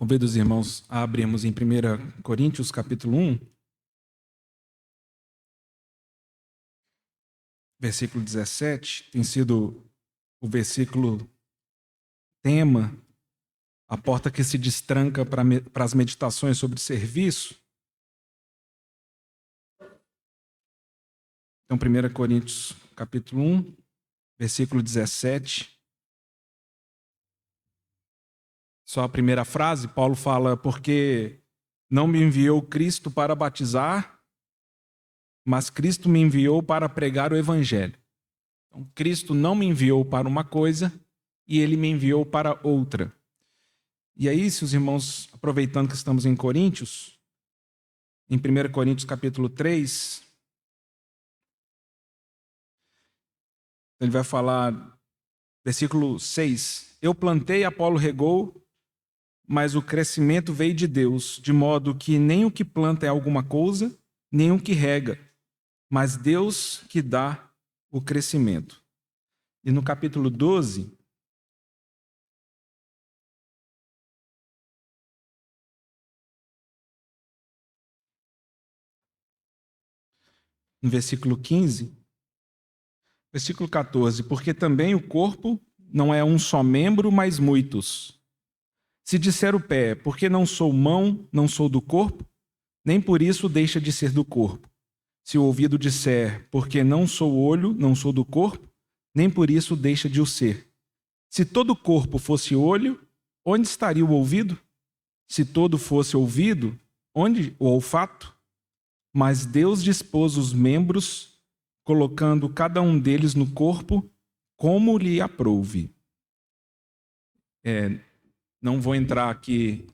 Convido os irmãos a abrirmos em 1 Coríntios, capítulo 1, versículo 17. Tem sido o versículo tema, a porta que se destranca para as meditações sobre serviço. Então, 1 Coríntios, capítulo 1, versículo 17. Só a primeira frase, Paulo fala: porque não me enviou Cristo para batizar, mas Cristo me enviou para pregar o evangelho. Então, Cristo não me enviou para uma coisa e ele me enviou para outra. E aí, se os irmãos, aproveitando que estamos em Coríntios, em 1 Coríntios capítulo 3, ele vai falar, versículo 6, eu plantei, Apolo regou, mas o crescimento veio de Deus, de modo que nem o que planta é alguma coisa, nem o que rega, mas Deus que dá o crescimento. E no capítulo 12, no versículo 15, versículo 14, porque também o corpo não é um só membro, mas muitos. Se disser o pé, porque não sou mão, não sou do corpo, nem por isso deixa de ser do corpo. Se o ouvido disser, porque não sou olho, não sou do corpo, nem por isso deixa de o ser. Se todo o corpo fosse olho, onde estaria o ouvido? Se todo fosse ouvido, onde o olfato? Mas Deus dispôs os membros, colocando cada um deles no corpo, como lhe aprouve. Não vou entrar aqui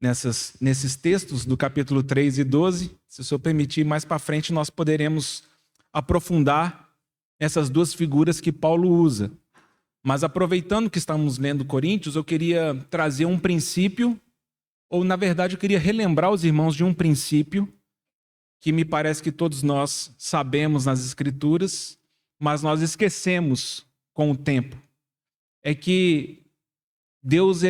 nesses textos do capítulo 3 e 12. Se o senhor permitir, mais para frente nós poderemos aprofundar essas duas figuras que Paulo usa. Mas aproveitando que estamos lendo Coríntios, eu queria trazer um princípio, ou na verdade eu queria relembrar os irmãos de um princípio que me parece que todos nós sabemos nas Escrituras, mas nós esquecemos com o tempo. É que Deus,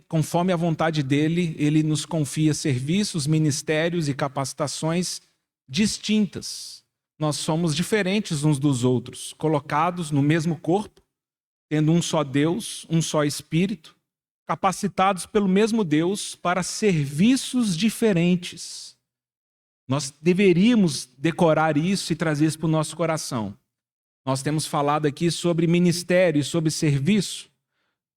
conforme a vontade dele, ele nos confia serviços, ministérios e capacitações distintas. Nós somos diferentes uns dos outros, colocados no mesmo corpo, tendo um só Deus, um só Espírito, capacitados pelo mesmo Deus para serviços diferentes. Nós deveríamos decorar isso e trazer isso para o nosso coração. Nós temos falado aqui sobre ministério e sobre serviço,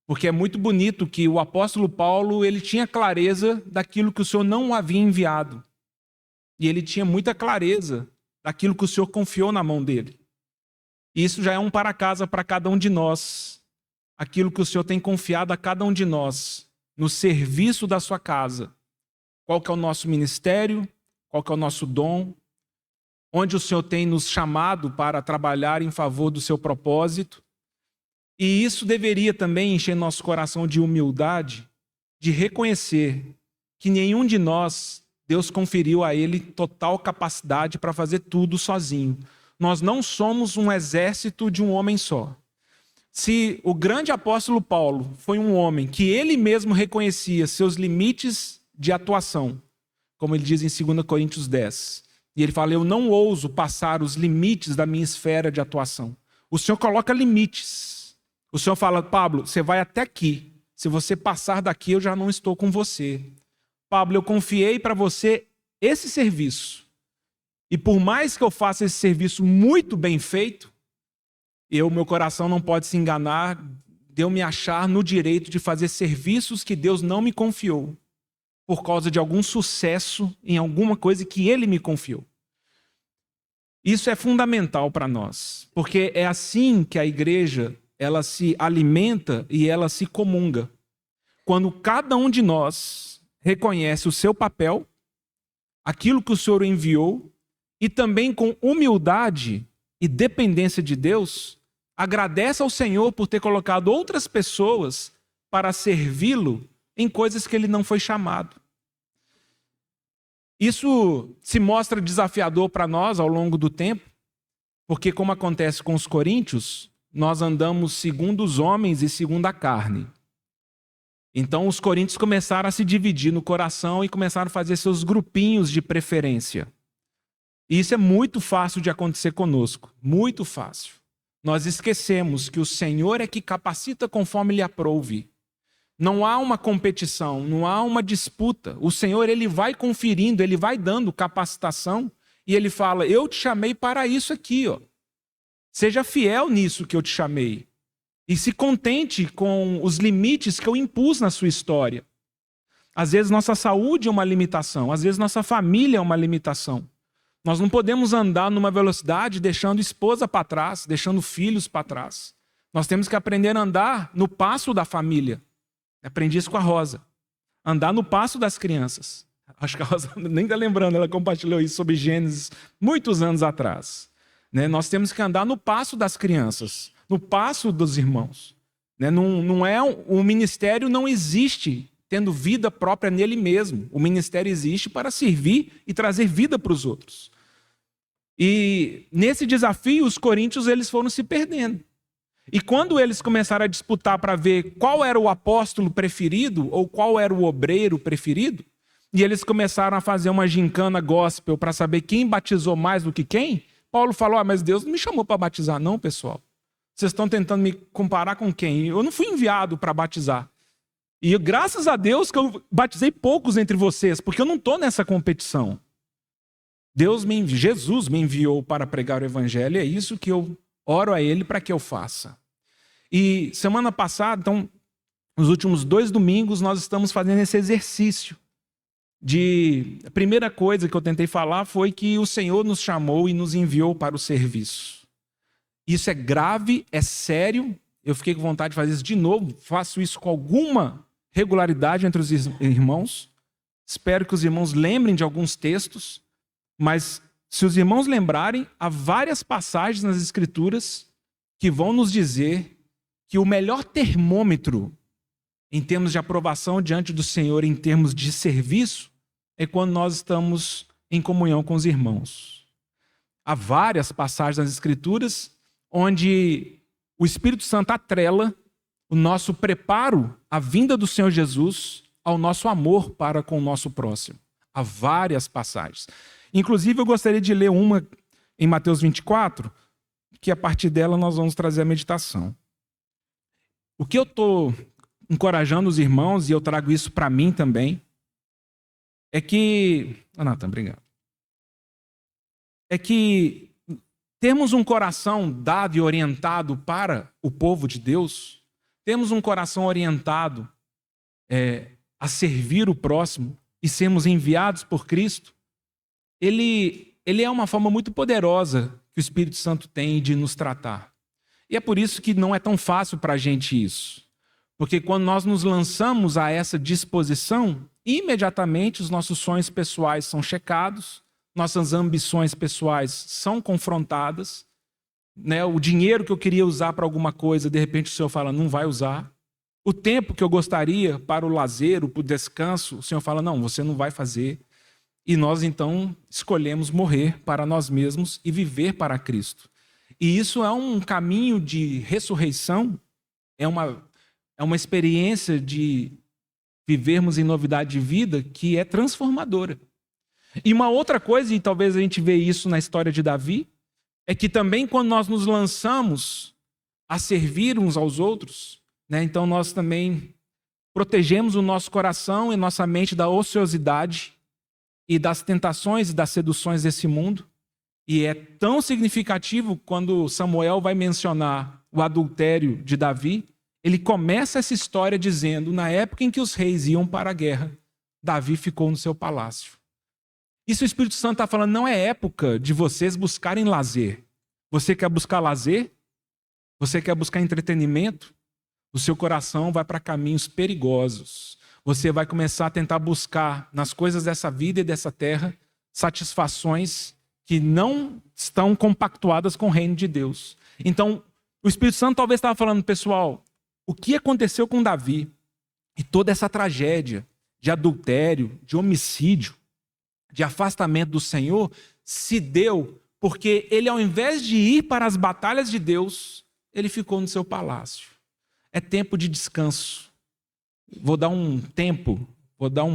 porque é muito bonito que o apóstolo Paulo ele tinha clareza daquilo que o Senhor não havia enviado. E ele tinha muita clareza daquilo que o Senhor confiou na mão dele. E isso já é um para casa para cada um de nós. Aquilo que o Senhor tem confiado a cada um de nós, no serviço da sua casa. Qual que é o nosso ministério? Qual que é o nosso dom? Onde o Senhor tem nos chamado para trabalhar em favor do seu propósito? E isso deveria também encher nosso coração de humildade, de reconhecer que nenhum de nós, Deus conferiu a ele total capacidade para fazer tudo sozinho. Nós não somos um exército de um homem só. Se o grande apóstolo Paulo foi um homem que ele mesmo reconhecia seus limites de atuação, como ele diz em 2 Coríntios 10, e ele fala, eu não ouso passar os limites da minha esfera de atuação. O Senhor coloca limites. O Senhor fala, Pablo, você vai até aqui. Se você passar daqui, eu já não estou com você. Pablo, eu confiei para você esse serviço. E por mais que eu faça esse serviço muito bem feito, meu coração não pode se enganar de eu me achar no direito de fazer serviços que Deus não me confiou, por causa de algum sucesso em alguma coisa que Ele me confiou. Isso é fundamental para nós, porque é assim que a igreja ela se alimenta e ela se comunga. Quando cada um de nós reconhece o seu papel, aquilo que o Senhor enviou, e também com humildade e dependência de Deus, agradece ao Senhor por ter colocado outras pessoas para servi-lo em coisas que ele não foi chamado. Isso se mostra desafiador para nós ao longo do tempo, porque como acontece com os coríntios, nós andamos segundo os homens e segundo a carne. Então os coríntios começaram a se dividir no coração e começaram a fazer seus grupinhos de preferência. E isso é muito fácil de acontecer conosco, muito fácil. Nós esquecemos que o Senhor é que capacita conforme lhe aprouve. Não há uma competição, não há uma disputa. O Senhor, ele vai conferindo, ele vai dando capacitação e ele fala: eu te chamei para isso aqui, ó. Seja fiel nisso que eu te chamei. E se contente com os limites que eu impus na sua história. Às vezes nossa saúde é uma limitação, às vezes nossa família é uma limitação. Nós não podemos andar numa velocidade deixando esposa para trás, deixando filhos para trás. Nós temos que aprender a andar no passo da família. Aprendi isso com a Rosa. Andar no passo das crianças. Acho que a Rosa nem está lembrando, ela compartilhou isso sobre Gênesis muitos anos atrás. Nós temos que andar no passo das crianças, no passo dos irmãos. O ministério não existe tendo vida própria nele mesmo. O ministério existe para servir e trazer vida para os outros. E nesse desafio, os coríntios eles foram se perdendo. E quando eles começaram a disputar para ver qual era o apóstolo preferido ou qual era o obreiro preferido, e eles começaram a fazer uma gincana gospel para saber quem batizou mais do que quem, Paulo falou: mas Deus não me chamou para batizar não, pessoal. Vocês estão tentando me comparar com quem? Eu não fui enviado para batizar. E graças a Deus que eu batizei poucos entre vocês, porque eu não estou nessa competição. Jesus me enviou para pregar o evangelho, e é isso que eu oro a ele para que eu faça. E semana passada, então, nos últimos 2 domingos, nós estamos fazendo esse exercício. A primeira coisa que eu tentei falar foi que o Senhor nos chamou e nos enviou para o serviço. Isso é grave, é sério. Eu fiquei com vontade de fazer isso de novo. Faço isso com alguma regularidade entre os irmãos. Espero que os irmãos lembrem de alguns textos. Mas se os irmãos lembrarem, há várias passagens nas Escrituras que vão nos dizer que o melhor termômetro em termos de aprovação diante do Senhor, em termos de serviço, é quando nós estamos em comunhão com os irmãos. Há várias passagens nas Escrituras onde o Espírito Santo atrela o nosso preparo à vinda do Senhor Jesus ao nosso amor para com o nosso próximo. Há várias passagens. Inclusive, eu gostaria de ler uma em Mateus 24, que a partir dela nós vamos trazer a meditação. O que eu estou encorajando os irmãos, e eu trago isso para mim também, é que... Nathan, obrigado. É que temos um coração dado e orientado para o povo de Deus, temos um coração orientado a servir o próximo e sermos enviados por Cristo. Ele é uma forma muito poderosa que o Espírito Santo tem de nos tratar. E é por isso que não é tão fácil para a gente isso. Porque quando nós nos lançamos a essa disposição, imediatamente os nossos sonhos pessoais são checados, nossas ambições pessoais são confrontadas, o dinheiro que eu queria usar para alguma coisa, de repente o Senhor fala, não vai usar. O tempo que eu gostaria para o lazer, para o descanso, o Senhor fala, não, você não vai fazer. E nós, então, escolhemos morrer para nós mesmos e viver para Cristo. E isso é um caminho de ressurreição, é uma experiência de vivermos em novidade de vida que é transformadora. E uma outra coisa, e talvez a gente veja isso na história de Davi, é que também quando nós nos lançamos a servir uns aos outros, então nós também protegemos o nosso coração e nossa mente da ociosidade e das tentações e das seduções desse mundo. E é tão significativo quando Samuel vai mencionar o adultério de Davi, ele começa essa história dizendo, na época em que os reis iam para a guerra, Davi ficou no seu palácio. Isso o Espírito Santo está falando, não é época de vocês buscarem lazer. Você quer buscar lazer? Você quer buscar entretenimento? O seu coração vai para caminhos perigosos. Você vai começar a tentar buscar nas coisas dessa vida e dessa terra satisfações que não estão compactuadas com o reino de Deus. Então, o Espírito Santo talvez estava falando, pessoal, o que aconteceu com Davi e toda essa tragédia de adultério, de homicídio, de afastamento do Senhor, se deu porque ele, ao invés de ir para as batalhas de Deus, ele ficou no seu palácio. É tempo de descanso. vou dar um tempo, vou dar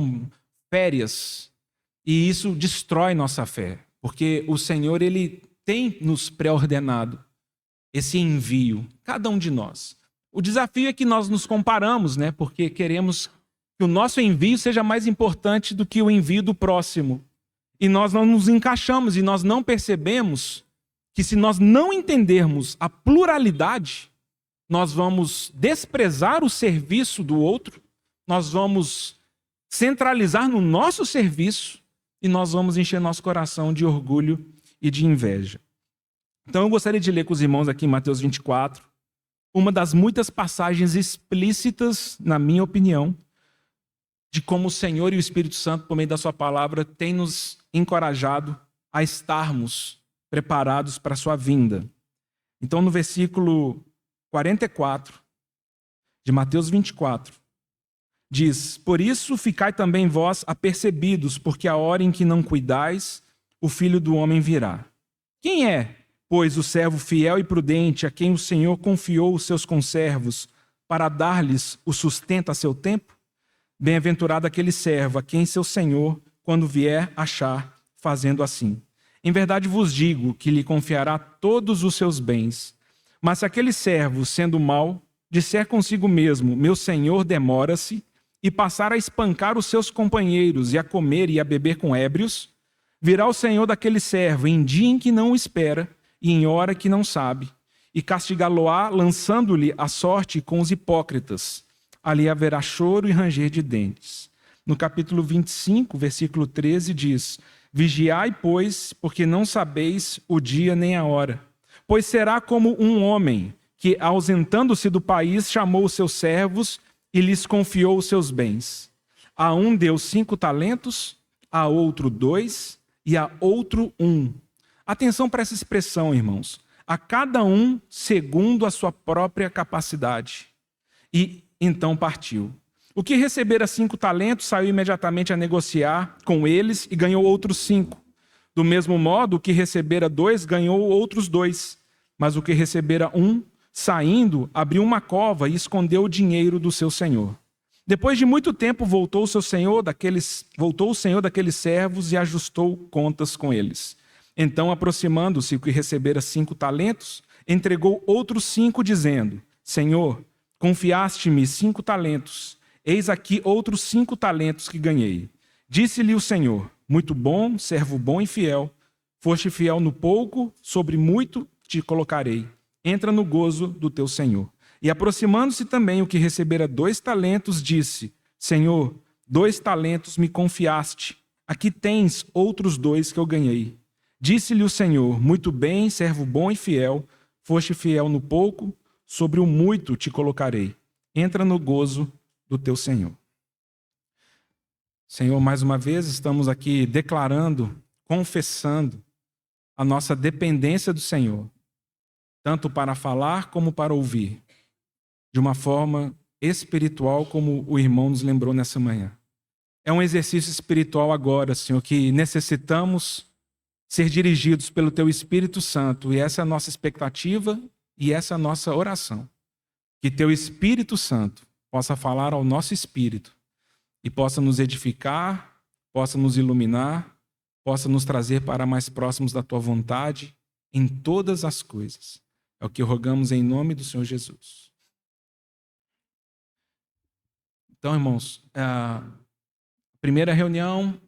férias. E isso destrói nossa fé, porque o Senhor, Ele tem nos pré-ordenado esse envio, cada um de nós. O desafio é que nós nos comparamos, né? Porque queremos que o nosso envio seja mais importante do que o envio do próximo. E nós não nos encaixamos e nós não percebemos que se nós não entendermos a pluralidade, nós vamos desprezar o serviço do outro, nós vamos centralizar no nosso serviço e nós vamos encher nosso coração de orgulho e de inveja. Então eu gostaria de ler com os irmãos aqui em Mateus 24, uma das muitas passagens explícitas, na minha opinião, de como o Senhor e o Espírito Santo, por meio da sua palavra, têm nos encorajado a estarmos preparados para a sua vinda. Então, no versículo 44 de Mateus 24, diz: Por isso ficai também vós apercebidos, porque a hora em que não cuidais, o Filho do Homem virá. Quem é, pois, o servo fiel e prudente, a quem o Senhor confiou os seus conservos, para dar-lhes o sustento a seu tempo? Bem-aventurado aquele servo, a quem seu Senhor, quando vier, achar fazendo assim. Em verdade vos digo que lhe confiará todos os seus bens. Mas se aquele servo, sendo mau, disser consigo mesmo: meu senhor demora-se, e passar a espancar os seus companheiros e a comer e a beber com ébrios, virá o senhor daquele servo em dia em que não o espera e em hora que não sabe, e castigá-lo-á, lançando-lhe a sorte com os hipócritas. Ali haverá choro e ranger de dentes. No capítulo 25, versículo 13, diz: Vigiai, pois, porque não sabeis o dia nem a hora. Pois será como um homem que, ausentando-se do país, chamou os seus servos e lhes confiou os seus bens. A um deu 5 talentos, a outro 2 e a outro 1. Atenção para essa expressão, irmãos. A cada um segundo a sua própria capacidade. E então partiu. O que recebera 5 talentos saiu imediatamente a negociar com eles e ganhou outros 5. Do mesmo modo, o que recebera 2 ganhou outros 2. Mas o que recebera 1, saindo, abriu uma cova e escondeu o dinheiro do seu senhor. Depois de muito tempo voltou o senhor daqueles servos e ajustou contas com eles. Então, aproximando-se o que recebera 5 talentos, entregou outros 5, dizendo: Senhor, confiaste-me 5 talentos, eis aqui outros 5 talentos que ganhei. Disse-lhe o Senhor: muito bom, servo bom e fiel. Foste fiel no pouco, sobre muito te colocarei. Entra no gozo do teu Senhor. E aproximando-se também o que recebera 2 talentos, disse: Senhor, 2 talentos me confiaste. Aqui tens outros 2 que eu ganhei. Disse-lhe o Senhor: muito bem, servo bom e fiel. Foste fiel no pouco, sobre o muito te colocarei. Entra no gozo do teu Senhor. Senhor, mais uma vez estamos aqui declarando, confessando a nossa dependência do Senhor, tanto para falar como para ouvir, de uma forma espiritual, como o irmão nos lembrou nessa manhã. É um exercício espiritual agora, Senhor, que necessitamos ser dirigidos pelo Teu Espírito Santo, e essa é a nossa expectativa e essa é a nossa oração. Que Teu Espírito Santo possa falar ao nosso espírito e possa nos edificar, possa nos iluminar, possa nos trazer para mais próximos da Tua vontade em todas as coisas. É o que rogamos em nome do Senhor Jesus. Então, irmãos, a primeira reunião,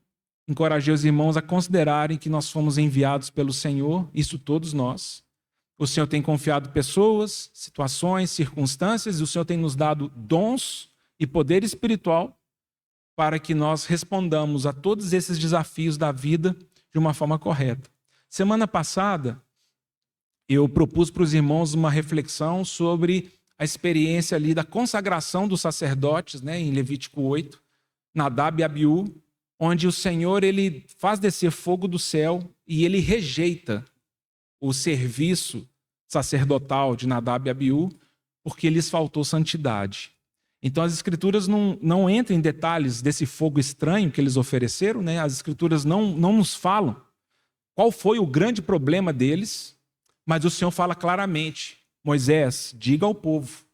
encorajei os irmãos a considerarem que nós fomos enviados pelo Senhor, isso todos nós. O Senhor tem confiado pessoas, situações, circunstâncias, e o Senhor tem nos dado dons e poder espiritual para que nós respondamos a todos esses desafios da vida de uma forma correta. Semana passada, eu propus para os irmãos uma reflexão sobre a experiência ali da consagração dos sacerdotes, né, em Levítico 8, Nadab e Abiú, onde o Senhor ele faz descer fogo do céu e ele rejeita o serviço sacerdotal de Nadab e Abiú porque lhes faltou santidade. Então as Escrituras não entram em detalhes desse fogo estranho que eles ofereceram, né? As Escrituras não nos falam qual foi o grande problema deles, mas o Senhor fala claramente: Moisés, diga ao povo,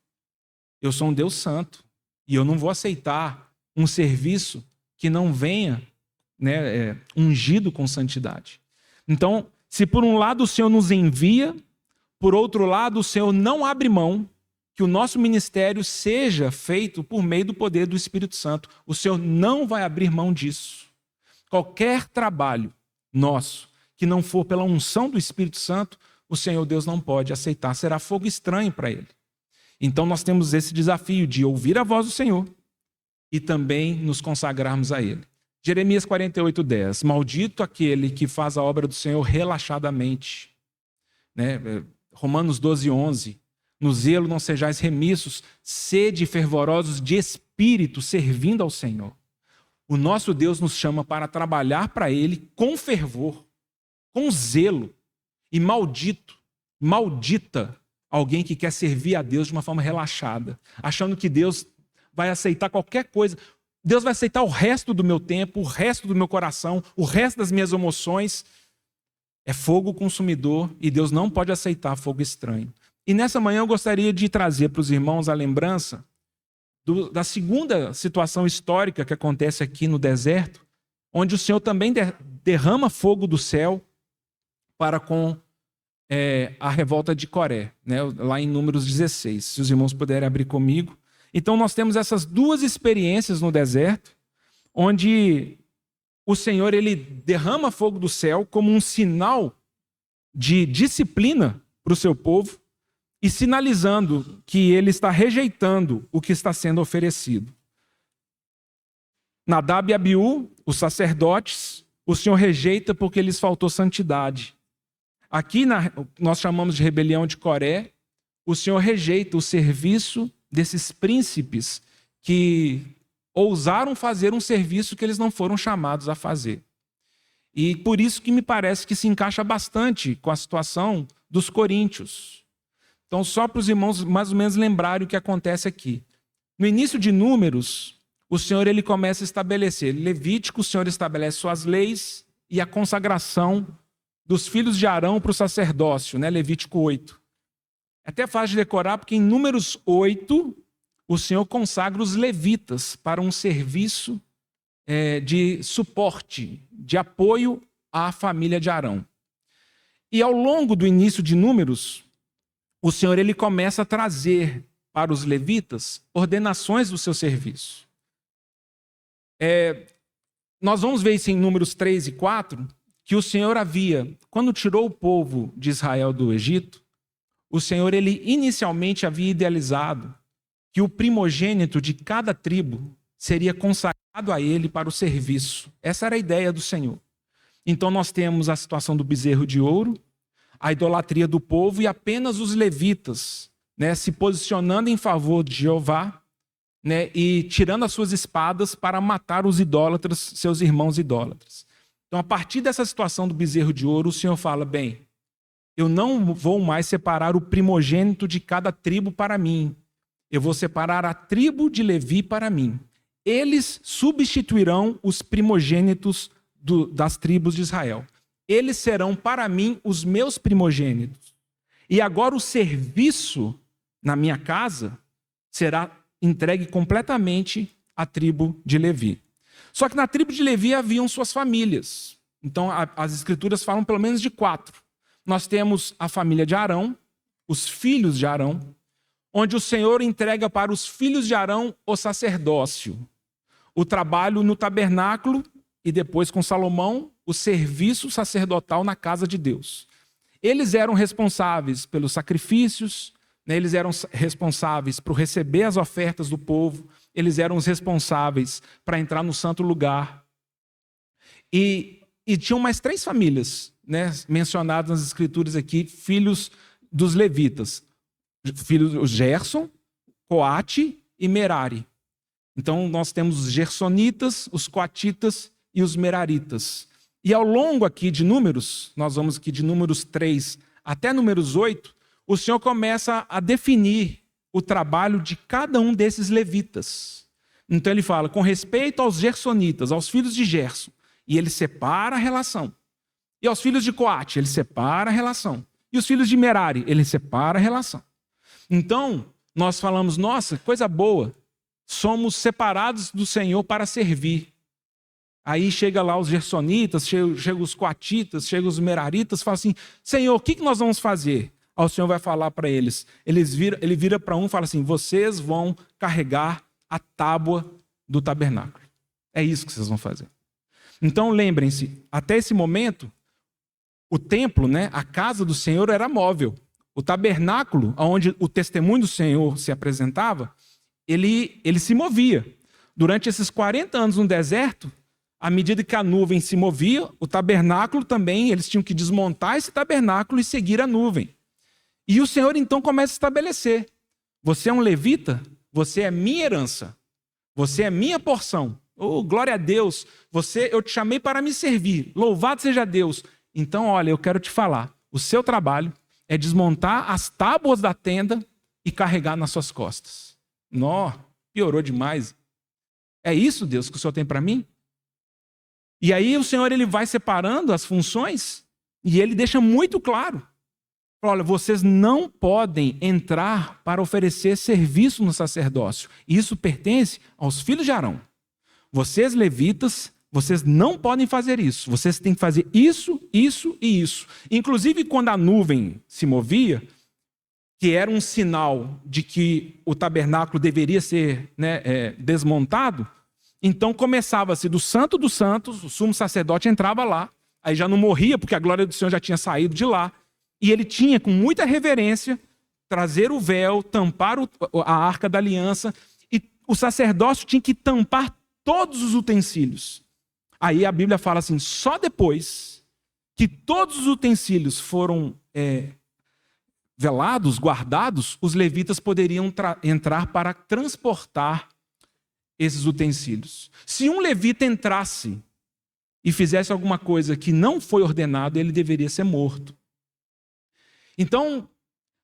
eu sou um Deus santo, E eu não vou aceitar um serviço que não venha, né, ungido com santidade. Então, se por um lado o Senhor nos envia, por outro lado o Senhor não abre mão que o nosso ministério seja feito por meio do poder do Espírito Santo. O Senhor não vai abrir mão disso. Qualquer trabalho nosso que não for pela unção do Espírito Santo, o Senhor Deus não pode aceitar. Será fogo estranho para Ele. Então nós temos esse desafio de ouvir a voz do Senhor e também nos consagrarmos a Ele. Jeremias 48:10. Maldito aquele que faz a obra do Senhor relaxadamente. Né? Romanos 12:11. No zelo não sejais remissos, sede fervorosos de espírito, servindo ao Senhor. O nosso Deus nos chama para trabalhar para Ele com fervor, com zelo. E maldita alguém que quer servir a Deus de uma forma relaxada, achando que Deus vai aceitar qualquer coisa. Deus vai aceitar o resto do meu tempo, o resto do meu coração, o resto das minhas emoções. É fogo consumidor e Deus não pode aceitar fogo estranho. E nessa manhã eu gostaria de trazer para os irmãos a lembrança da segunda situação histórica que acontece aqui no deserto, onde o Senhor também derrama fogo do céu para com a revolta de Coré, né? Lá em Números 16. Se os irmãos puderem abrir comigo. Então nós temos essas duas experiências no deserto, onde o Senhor ele derrama fogo do céu como um sinal de disciplina para o seu povo e sinalizando que ele está rejeitando o que está sendo oferecido. Nadab e Abiú, os sacerdotes, o Senhor rejeita porque lhes faltou santidade. Aqui nós chamamos de rebelião de Coré, o Senhor rejeita o serviço desses príncipes que ousaram fazer um serviço que eles não foram chamados a fazer. E por isso que me parece que se encaixa bastante com a situação dos coríntios. Então, só para os irmãos mais ou menos lembrarem o que acontece aqui. No início de Números, o Senhor ele começa a estabelecer. Levítico, o Senhor estabelece suas leis e a consagração dos filhos de Arão para o sacerdócio, né? Levítico 8. É até fácil de decorar, porque em Números 8, o Senhor consagra os levitas para um serviço de suporte, de apoio à família de Arão. E ao longo do início de Números, o Senhor ele começa a trazer para os levitas ordenações do seu serviço. Nós vamos ver isso em Números 3 e 4, que o Senhor havia, quando tirou o povo de Israel do Egito, o Senhor ele inicialmente havia idealizado que o primogênito de cada tribo seria consagrado a ele para o serviço. Essa era a ideia do Senhor. Então nós temos a situação do bezerro de ouro, a idolatria do povo e apenas os levitas, né, se posicionando em favor de Jeová, né, e tirando as suas espadas para matar os idólatras, seus irmãos idólatras. Então, a partir dessa situação do bezerro de ouro, o Senhor fala, bem, eu não vou mais separar o primogênito de cada tribo para mim. Eu vou separar a tribo de Levi para mim. Eles substituirão os primogênitos das tribos de Israel. Eles serão para mim os meus primogênitos. E agora o serviço na minha casa será entregue completamente à tribo de Levi. Só que na tribo de Levi haviam suas famílias. Então as escrituras falam pelo menos de 4. Nós temos a família de Arão, os filhos de Arão, onde o Senhor entrega para os filhos de Arão o sacerdócio, o trabalho no tabernáculo e depois com Salomão, o serviço sacerdotal na casa de Deus. Eles eram responsáveis pelos sacrifícios, né? Eles eram responsáveis por receber as ofertas do povo, eles eram os responsáveis para entrar no santo lugar. E tinham mais 3 famílias, né, mencionadas nas escrituras aqui, filhos dos levitas. Filhos Gerson, Coate e Merari. Então nós temos os gersonitas, os coatitas e os meraritas. E ao longo aqui de Números, nós vamos aqui de Números 3 até Números 8, o Senhor começa a definir o trabalho de cada um desses levitas. Então ele fala, com respeito aos gersonitas, aos filhos de Gerson, e ele separa a relação. E aos filhos de Coate, ele separa a relação. E os filhos de Merari, ele separa a relação. Então, nós falamos, nossa, coisa boa. somos separados do Senhor para servir. Aí chega lá os gersonitas, chega os coatitas, chega os meraritas, fala assim, Senhor, o que nós vamos fazer? Aí o Senhor vai falar para eles. Ele vira para um e fala assim, vocês vão carregar a tábua do tabernáculo. É isso que vocês vão fazer. Então lembrem-se, até esse momento, o templo, né, a casa do Senhor era móvel. O tabernáculo, onde o testemunho do Senhor se apresentava, ele se movia. Durante esses 40 anos no deserto, à medida que a nuvem se movia, o tabernáculo também, eles tinham que desmontar esse tabernáculo e seguir a nuvem. E o Senhor então começa a estabelecer. Você é um levita, você é minha herança. Você é minha porção. Oh, glória a Deus. Eu te chamei para me servir. Louvado seja Deus. Então, olha, eu quero te falar. O seu trabalho é desmontar as tábuas da tenda e carregar nas suas costas. Nó, piorou demais. É isso, Deus, que o Senhor tem para mim? E aí o Senhor ele vai separando as funções e ele deixa muito claro. Olha, vocês não podem entrar para oferecer serviço no sacerdócio. Isso pertence aos filhos de Arão. Vocês, levitas, vocês não podem fazer isso. Vocês têm que fazer isso, isso e isso. Inclusive, quando a nuvem se movia, que era um sinal de que o tabernáculo deveria ser desmontado, então começava-se do Santo dos Santos, o sumo sacerdote entrava lá, aí já não morria, porque a glória do Senhor já tinha saído de lá, e ele tinha, com muita reverência, trazer o véu, tampar a arca da aliança, e o sacerdócio tinha que tampar todos os utensílios. Aí a Bíblia fala assim, só depois que todos os utensílios foram velados, guardados, os levitas poderiam entrar para transportar esses utensílios. Se um levita entrasse e fizesse alguma coisa que não foi ordenado, ele deveria ser morto. Então,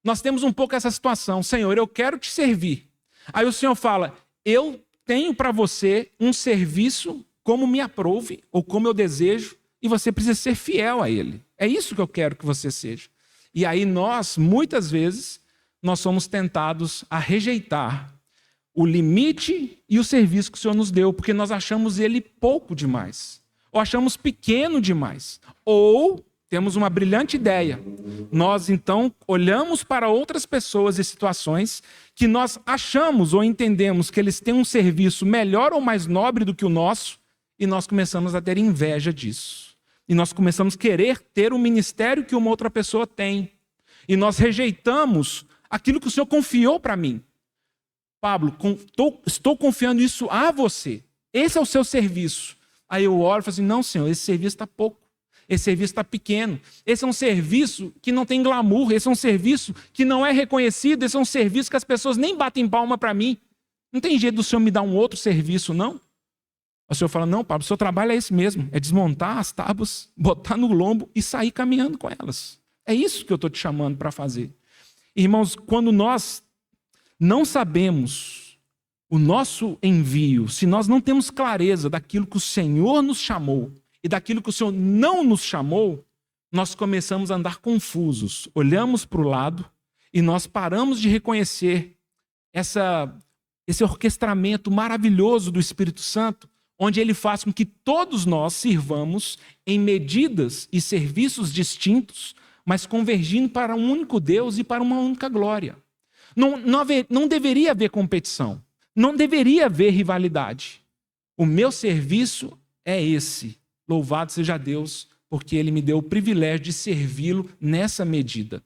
nós temos um pouco essa situação. Senhor, eu quero te servir. Aí o Senhor fala, eu tenho para você um serviço como me aprouve ou como eu desejo e você precisa ser fiel a ele. É isso que eu quero que você seja. E aí nós, muitas vezes, nós somos tentados a rejeitar o limite e o serviço que o Senhor nos deu, porque nós achamos ele pouco demais, ou achamos pequeno demais, ou temos uma brilhante ideia. Nós, então, olhamos para outras pessoas e situações que nós achamos ou entendemos que eles têm um serviço melhor ou mais nobre do que o nosso, e nós começamos a ter inveja disso. E nós começamos a querer ter o ministério que uma outra pessoa tem. E nós rejeitamos aquilo que o Senhor confiou para mim. Pablo, estou confiando isso a você. Esse é o seu serviço. Aí eu olho e falo assim, não, Senhor, esse serviço está pouco. Esse serviço está pequeno. Esse é um serviço que não tem glamour. Esse é um serviço que não é reconhecido. Esse é um serviço que as pessoas nem batem palma para mim. Não tem jeito do Senhor me dar um outro serviço, não? O Senhor fala, não, Pablo, o seu trabalho é esse mesmo. É desmontar as tábuas, botar no lombo e sair caminhando com elas. É isso que eu estou te chamando para fazer. Irmãos, quando nós não sabemos o nosso envio, se nós não temos clareza daquilo que o Senhor nos chamou e daquilo que o Senhor não nos chamou, nós começamos a andar confusos. Olhamos para o lado e nós paramos de reconhecer esse orquestramento maravilhoso do Espírito Santo, onde ele faz com que todos nós sirvamos em medidas e serviços distintos, mas convergindo para um único Deus e para uma única glória. Não deveria haver competição, não deveria haver rivalidade. O meu serviço é esse. Louvado seja Deus, porque Ele me deu o privilégio de servi-lo nessa medida.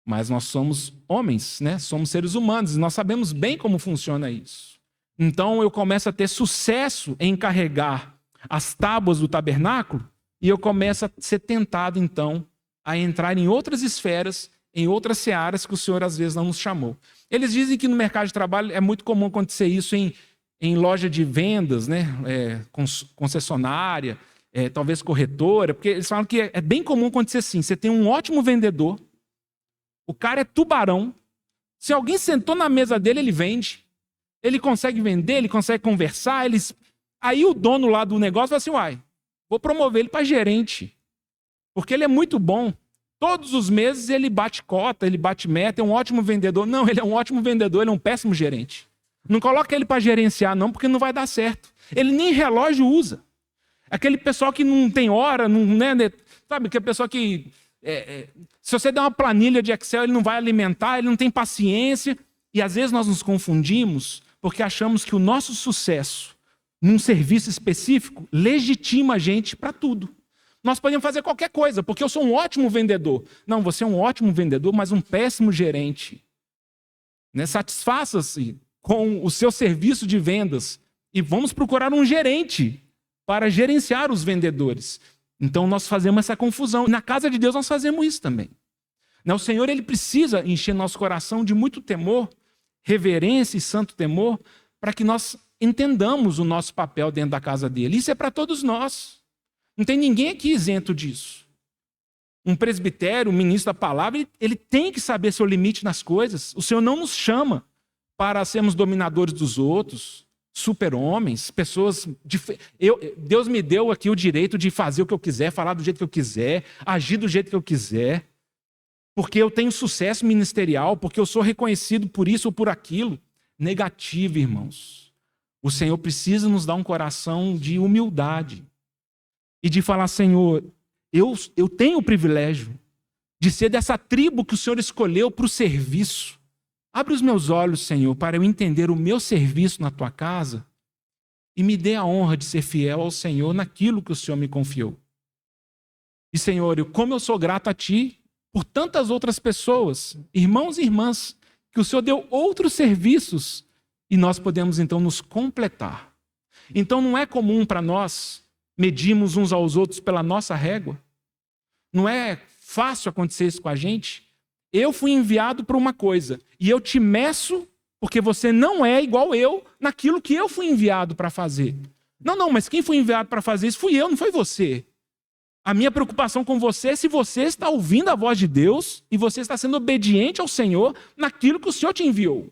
Mas nós somos homens, né? Somos seres humanos, e nós sabemos bem como funciona isso. Então eu começo a ter sucesso em carregar as tábuas do tabernáculo e eu começo a ser tentado, então, a entrar em outras esferas, em outras searas que o Senhor às vezes não nos chamou. Eles dizem que no mercado de trabalho é muito comum acontecer isso em loja de vendas, né? Concessionária, talvez corretora, porque eles falam que é bem comum acontecer assim, você tem um ótimo vendedor, o cara é tubarão, se alguém sentou na mesa dele, ele vende. Ele consegue vender, ele consegue conversar. Aí o dono lá do negócio fala assim, uai, vou promover ele para gerente. Porque ele é muito bom. Todos os meses ele bate cota, ele bate meta, é um ótimo vendedor. Não, ele é um ótimo vendedor, ele é um péssimo gerente. Não coloca ele para gerenciar, não, porque não vai dar certo. Ele nem relógio usa. Aquele pessoal que não tem hora, não, né, sabe? Aquele pessoal que... se você der uma planilha de Excel, ele não vai alimentar, ele não tem paciência. E às vezes nós nos confundimos porque achamos que o nosso sucesso num serviço específico legitima a gente para tudo. Nós podemos fazer qualquer coisa, porque eu sou um ótimo vendedor. Não, você é um ótimo vendedor, mas um péssimo gerente. Né? Satisfaça-se com o seu serviço de vendas e vamos procurar um gerente para gerenciar os vendedores. Então nós fazemos essa confusão. Na casa de Deus nós fazemos isso também. O Senhor ele precisa encher nosso coração de muito temor, reverência e santo temor, para que nós entendamos o nosso papel dentro da casa dele. Isso é para todos nós. Não tem ninguém aqui isento disso. Um presbitério, um ministro da palavra, ele tem que saber seu limite nas coisas. O Senhor não nos chama para sermos dominadores dos outros, super-homens, pessoas... Deus me deu aqui o direito de fazer o que eu quiser, falar do jeito que eu quiser, agir do jeito que eu quiser, porque eu tenho sucesso ministerial, porque eu sou reconhecido por isso ou por aquilo. Negativo, irmãos. O Senhor precisa nos dar um coração de humildade e de falar, Senhor, eu tenho o privilégio de ser dessa tribo que o Senhor escolheu para o serviço. Abre os meus olhos, Senhor, para eu entender o meu serviço na Tua casa e me dê a honra de ser fiel ao Senhor naquilo que o Senhor me confiou. E, Senhor, como eu sou grato a Ti por tantas outras pessoas, irmãos e irmãs, que o Senhor deu outros serviços e nós podemos, então, nos completar. Então, não é comum para nós medirmos uns aos outros pela nossa régua. Não é fácil acontecer isso com a gente. Eu fui enviado para uma coisa e eu te meço porque você não é igual eu naquilo que eu fui enviado para fazer. Não, mas quem foi enviado para fazer isso fui eu, não foi você. A minha preocupação com você é se você está ouvindo a voz de Deus e você está sendo obediente ao Senhor naquilo que o Senhor te enviou.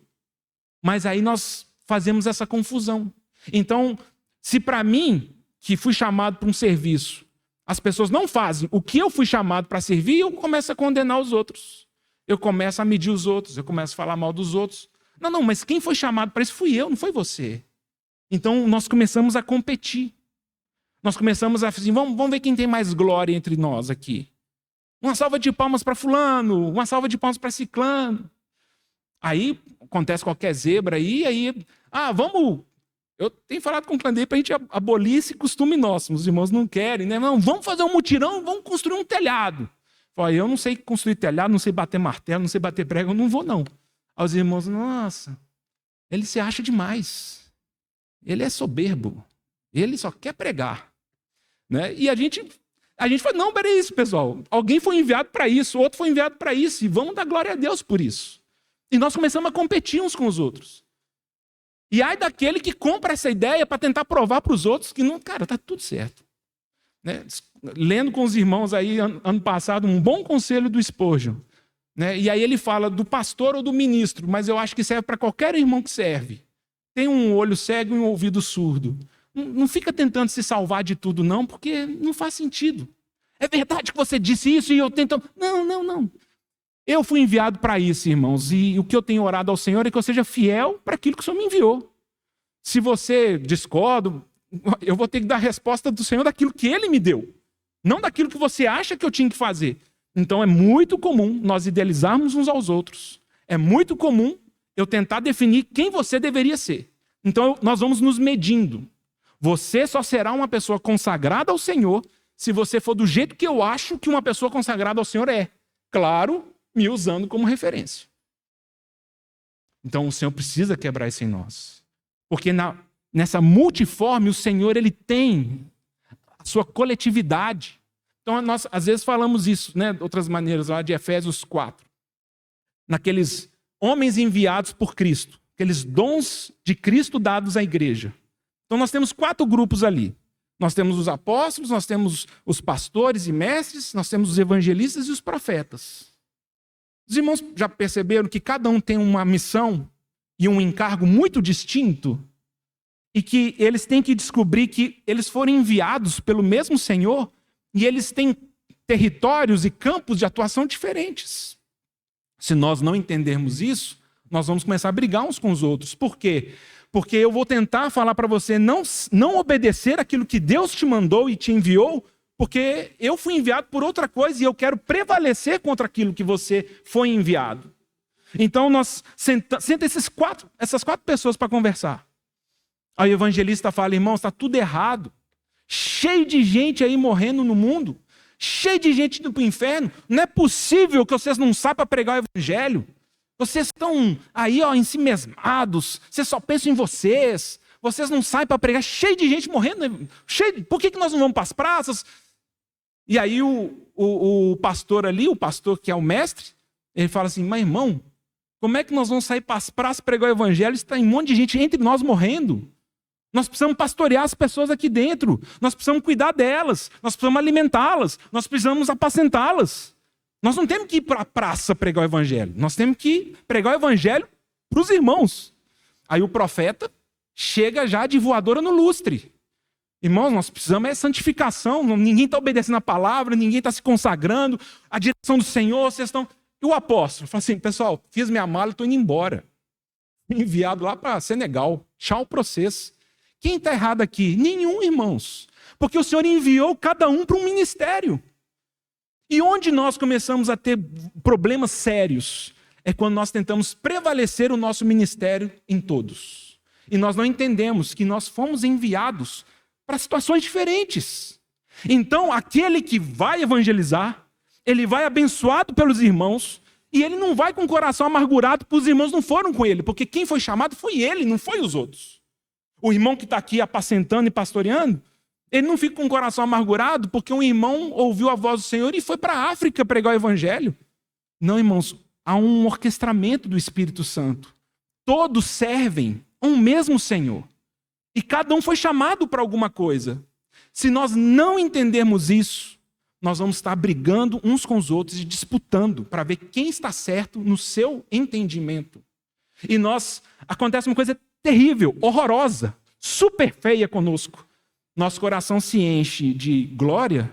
Mas aí nós fazemos essa confusão. Então, se para mim, que fui chamado para um serviço, as pessoas não fazem o que eu fui chamado para servir, eu começo a condenar os outros. Eu começo a medir os outros, eu começo a falar mal dos outros. Não, mas quem foi chamado para isso fui eu, não foi você. Então, nós começamos a competir. Nós começamos a dizer, vamos ver quem tem mais glória entre nós aqui. Uma salva de palmas para fulano, uma salva de palmas para ciclano. Aí acontece qualquer zebra aí, vamos... Eu tenho falado com o Clandei para a gente abolir esse costume nosso. Os irmãos não querem, né? Não, vamos fazer um mutirão, vamos construir um telhado. Eu não sei construir telhado, não sei bater martelo, não sei bater prego, eu não vou não. Aí os irmãos, nossa, ele se acha demais. Ele é soberbo. Ele só quer pregar. Né? E a gente fala, não, peraí isso, pessoal. Alguém foi enviado para isso, outro foi enviado para isso, e vamos dar glória a Deus por isso. E nós começamos a competir uns com os outros. E ai daquele que compra essa ideia para tentar provar para os outros que não, cara, está tudo certo. Né? Lendo com os irmãos aí, ano passado, um bom conselho do Spurgeon. Né? E aí ele fala do pastor ou do ministro, mas eu acho que serve para qualquer irmão que serve. Tem um olho cego e um ouvido surdo. Não fica tentando se salvar de tudo, não, porque não faz sentido. É verdade que você disse isso e eu tento... Não. Eu fui enviado para isso, irmãos, e o que eu tenho orado ao Senhor é que eu seja fiel para aquilo que o Senhor me enviou. Se você discorda, eu vou ter que dar a resposta do Senhor daquilo que Ele me deu, não daquilo que você acha que eu tinha que fazer. Então é muito comum nós idealizarmos uns aos outros. É muito comum eu tentar definir quem você deveria ser. Então nós vamos nos medindo. Você só será uma pessoa consagrada ao Senhor se você for do jeito que eu acho que uma pessoa consagrada ao Senhor é. Claro, me usando como referência. Então o Senhor precisa quebrar isso em nós. Porque nessa multiforme o Senhor ele tem a sua coletividade. Então nós às vezes falamos isso, né, de outras maneiras, lá de Efésios 4. Naqueles homens enviados por Cristo, aqueles dons de Cristo dados à igreja. Então nós temos 4 grupos ali. Nós temos os apóstolos, nós temos os pastores e mestres, nós temos os evangelistas e os profetas. Os irmãos já perceberam que cada um tem uma missão e um encargo muito distinto? E que eles têm que descobrir que eles foram enviados pelo mesmo Senhor e eles têm territórios e campos de atuação diferentes. Se nós não entendermos isso, nós vamos começar a brigar uns com os outros. Por quê? Porque eu vou tentar falar para você não obedecer aquilo que Deus te mandou e te enviou, porque eu fui enviado por outra coisa e eu quero prevalecer contra aquilo que você foi enviado. Então nós senta essas quatro pessoas para conversar. Aí o evangelista fala: irmãos, está tudo errado. Cheio de gente aí morrendo no mundo. Cheio de gente indo para o inferno. Não é possível que vocês não saibam pregar o evangelho. Vocês estão aí, ó, ensimesmados. Vocês só pensam em vocês. Vocês não saem para pregar. Cheio de gente morrendo. Por que nós não vamos para as praças? E aí o pastor ali, o pastor que é o mestre, ele fala assim: mas irmão, como é que nós vamos sair para as praças pregar o evangelho? Está um monte de gente entre nós morrendo. Nós precisamos pastorear as pessoas aqui dentro. Nós precisamos cuidar delas. Nós precisamos alimentá-las. Nós precisamos apacentá-las. Nós não temos que ir para a praça pregar o evangelho. Nós temos que pregar o evangelho para os irmãos. Aí o profeta chega já de voadora no lustre. Irmãos, nós precisamos santificação. Ninguém está obedecendo a palavra, ninguém está se consagrando. A direção do Senhor, vocês estão... E o apóstolo fala assim: pessoal, fiz minha mala e estou indo embora. Enviado lá para Senegal. Tchau, processo. Quem está errado aqui? Nenhum, irmãos. Porque o Senhor enviou cada um para um ministério. E onde nós começamos a ter problemas sérios é quando nós tentamos prevalecer o nosso ministério em todos. E nós não entendemos que nós fomos enviados para situações diferentes. Então, aquele que vai evangelizar, ele vai abençoado pelos irmãos, e ele não vai com o coração amargurado porque os irmãos não foram com ele, porque quem foi chamado foi ele, não foi os outros. O irmão que está aqui apacentando e pastoreando, ele não fica com o coração amargurado porque um irmão ouviu a voz do Senhor e foi para a África pregar o evangelho. Não, irmãos, há um orquestramento do Espírito Santo. Todos servem a um mesmo Senhor. E cada um foi chamado para alguma coisa. Se nós não entendermos isso, nós vamos estar brigando uns com os outros e disputando para ver quem está certo no seu entendimento. E acontece uma coisa terrível, horrorosa, super feia conosco. Nosso coração se enche de glória,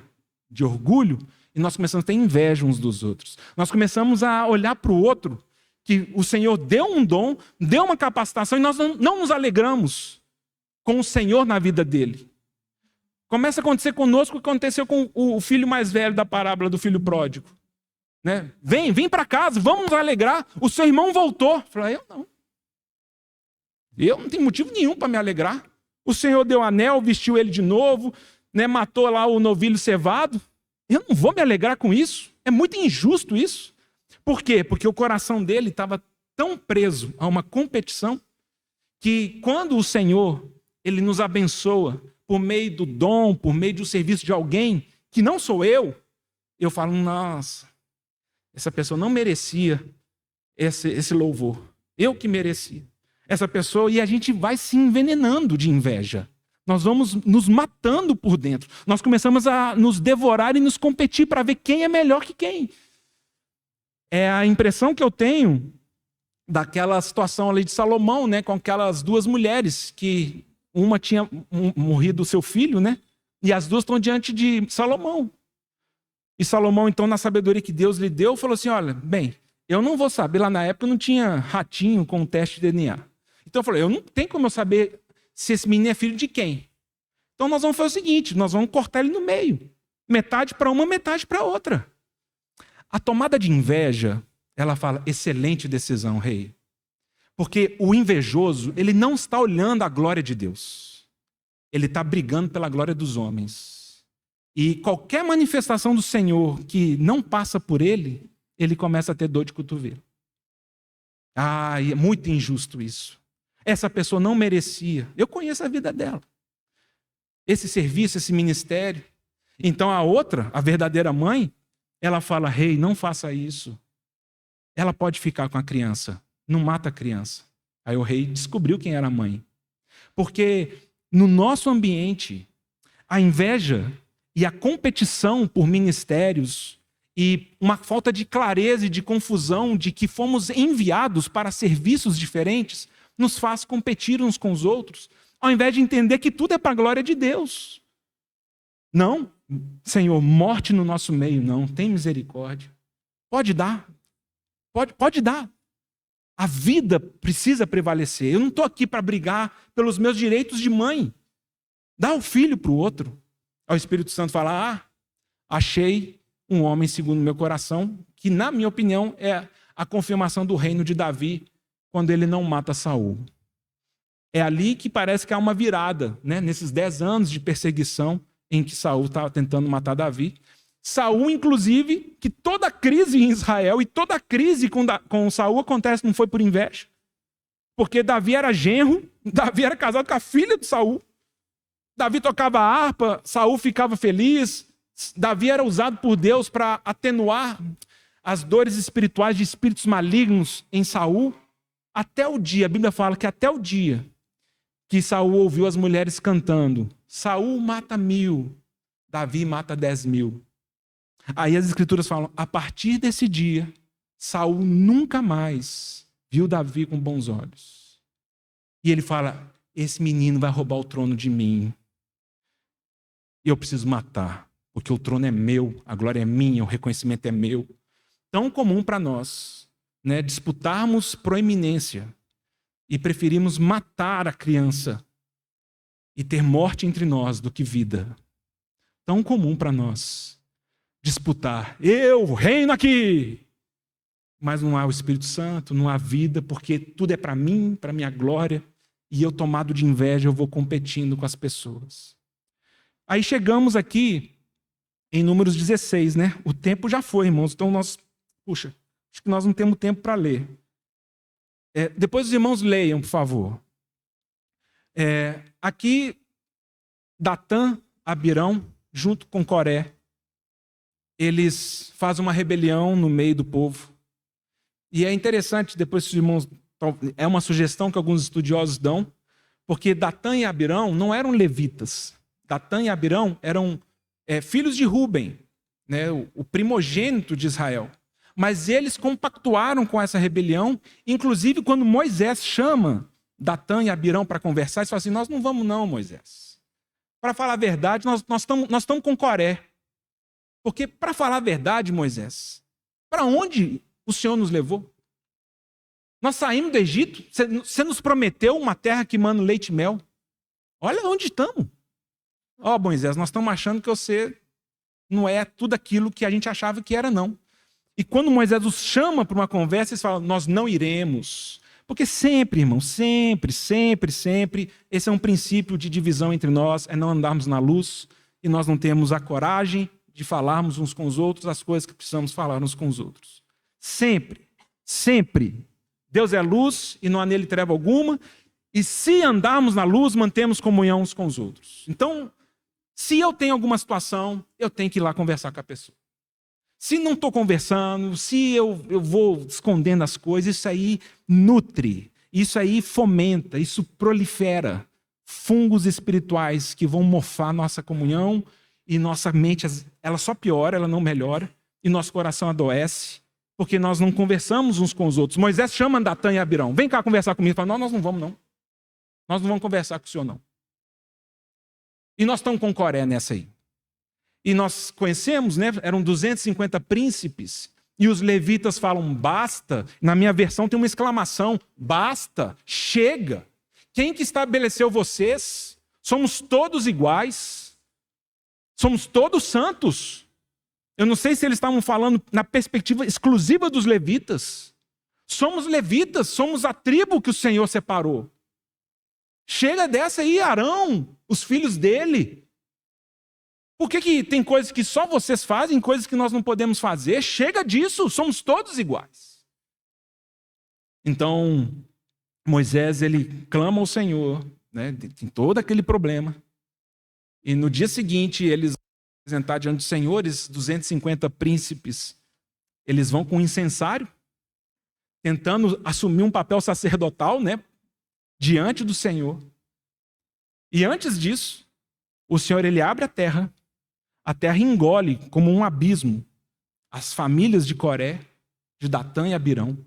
de orgulho, e nós começamos a ter inveja uns dos outros. Nós começamos a olhar para o outro, que o Senhor deu um dom, deu uma capacitação, e nós não nos alegramos com o Senhor na vida dele. Começa a acontecer conosco o que aconteceu com o filho mais velho da parábola do filho pródigo. Né? Vem para casa, vamos nos alegrar. O seu irmão voltou. Eu falei: eu não tenho motivo nenhum para me alegrar. O Senhor deu anel, vestiu ele de novo, né, matou lá o novilho cevado. Eu não vou me alegrar com isso. É muito injusto isso. Por quê? Porque o coração dele estava tão preso a uma competição que quando o Senhor ele nos abençoa por meio do dom, por meio do serviço de alguém que não sou eu falo: nossa, essa pessoa não merecia esse louvor. Eu que merecia. Essa pessoa, e a gente vai se envenenando de inveja. Nós vamos nos matando por dentro. Nós começamos a nos devorar e nos competir para ver quem é melhor que quem. É a impressão que eu tenho daquela situação ali de Salomão, né, com aquelas duas mulheres, que uma tinha morrido o seu filho, né, e as duas estão diante de Salomão. E Salomão, então, na sabedoria que Deus lhe deu, falou assim: olha, bem, eu não vou saber, lá na época não tinha ratinho com teste de DNA. Então eu falei: eu não tenho como eu saber se esse menino é filho de quem. Então nós vamos fazer o seguinte: nós vamos cortar ele no meio. Metade para uma, metade para outra. A tomada de inveja, ela fala: excelente decisão, rei. Porque o invejoso, ele não está olhando a glória de Deus. Ele está brigando pela glória dos homens. E qualquer manifestação do Senhor que não passa por ele, ele começa a ter dor de cotovelo. É muito injusto isso. Essa pessoa não merecia. Eu conheço a vida dela. Esse serviço, esse ministério. Então a outra, a verdadeira mãe, ela fala: rei, não faça isso. Ela pode ficar com a criança. Não mata a criança. Aí o rei descobriu quem era a mãe. Porque no nosso ambiente, a inveja e a competição por ministérios e uma falta de clareza e de confusão de que fomos enviados para serviços diferentes nos faz competir uns com os outros, ao invés de entender que tudo é para a glória de Deus. Não, Senhor, morte no nosso meio, não. Tem misericórdia. Pode dar. Pode dar. A vida precisa prevalecer. Eu não estou aqui para brigar pelos meus direitos de mãe. Dá o filho para o outro. Aí o Espírito Santo fala, achei um homem segundo o meu coração, que na minha opinião é a confirmação do reino de Davi, quando ele não mata Saul. É ali que parece que há uma virada, né? Nesses 10 anos de perseguição em que Saul estava tentando matar Davi. Saul, inclusive, que toda a crise em Israel e toda a crise com Saul acontece, não foi por inveja. Porque Davi era genro, Davi era casado com a filha de Saul. Davi tocava harpa, Saul ficava feliz. Davi era usado por Deus para atenuar as dores espirituais de espíritos malignos em Saul. Até o dia, a Bíblia fala que até o dia que Saul ouviu as mulheres cantando, Saul mata 1000, Davi mata 10.000. Aí as escrituras falam, a partir desse dia, Saul nunca mais viu Davi com bons olhos. E ele fala, esse menino vai roubar o trono de mim. E eu preciso matar, porque o trono é meu, a glória é minha, o reconhecimento é meu. Tão comum para nós, né, disputarmos proeminência e preferimos matar a criança e ter morte entre nós do que vida. Tão comum para nós disputar. Eu reino aqui! Mas não há o Espírito Santo, não há vida, porque tudo é para mim, para minha glória, e eu, tomado de inveja, eu vou competindo com as pessoas. Aí chegamos aqui em Números 16, né? O tempo já foi, irmãos, então acho que nós não temos tempo para ler. Depois os irmãos leiam, por favor. Aqui, Datã, Abirão, junto com Coré, eles fazem uma rebelião no meio do povo. E é interessante, depois os irmãos... É uma sugestão que alguns estudiosos dão, porque Datã e Abirão não eram levitas. Datã e Abirão eram filhos de Ruben, né, o primogênito de Israel. Mas eles compactuaram com essa rebelião, inclusive quando Moisés chama Datã e Abirão para conversar, eles falam assim, nós não vamos não, Moisés. Para falar a verdade, nós estamos com Coré. Porque, para falar a verdade, Moisés, para onde o Senhor nos levou? Nós saímos do Egito, você nos prometeu uma terra que mana leite e mel. Olha onde estamos. Moisés, nós estamos achando que você não é tudo aquilo que a gente achava que era, não. E quando Moisés os chama para uma conversa, eles falam, nós não iremos. Porque sempre, irmão, sempre, esse é um princípio de divisão entre nós, é não andarmos na luz e nós não temos a coragem de falarmos uns com os outros as coisas que precisamos falar uns com os outros. Sempre. Deus é luz e não há nele treva alguma. E se andarmos na luz, mantemos comunhão uns com os outros. Então, se eu tenho alguma situação, eu tenho que ir lá conversar com a pessoa. Se não estou conversando, se eu vou escondendo as coisas, isso aí nutre, isso aí fomenta, isso prolifera fungos espirituais que vão mofar nossa comunhão e nossa mente, ela só piora, ela não melhora, e nosso coração adoece, porque nós não conversamos uns com os outros. Moisés chama Datã e Abirão, vem cá conversar comigo. Ele fala, nós não vamos não. Nós não vamos conversar com o senhor não. E nós estamos com Coré nessa aí. E nós conhecemos, né? Eram 250 príncipes. E os levitas falam, basta. Na minha versão tem uma exclamação, basta, chega. Quem que estabeleceu vocês? Somos todos iguais. Somos todos santos. Eu não sei se eles estavam falando na perspectiva exclusiva dos levitas. Somos levitas, somos a tribo que o Senhor separou. Chega dessa aí, Arão, os filhos dele. Por que tem coisas que só vocês fazem, coisas que nós não podemos fazer? Chega disso, somos todos iguais. Então, Moisés, ele clama ao Senhor, né, tem todo aquele problema. E no dia seguinte, eles vão apresentar diante dos senhores, 250 príncipes, eles vão com um incensário, tentando assumir um papel sacerdotal, né, diante do Senhor. E antes disso, o Senhor, ele abre a terra engole como um abismo as famílias de Coré, de Datã e Abirão,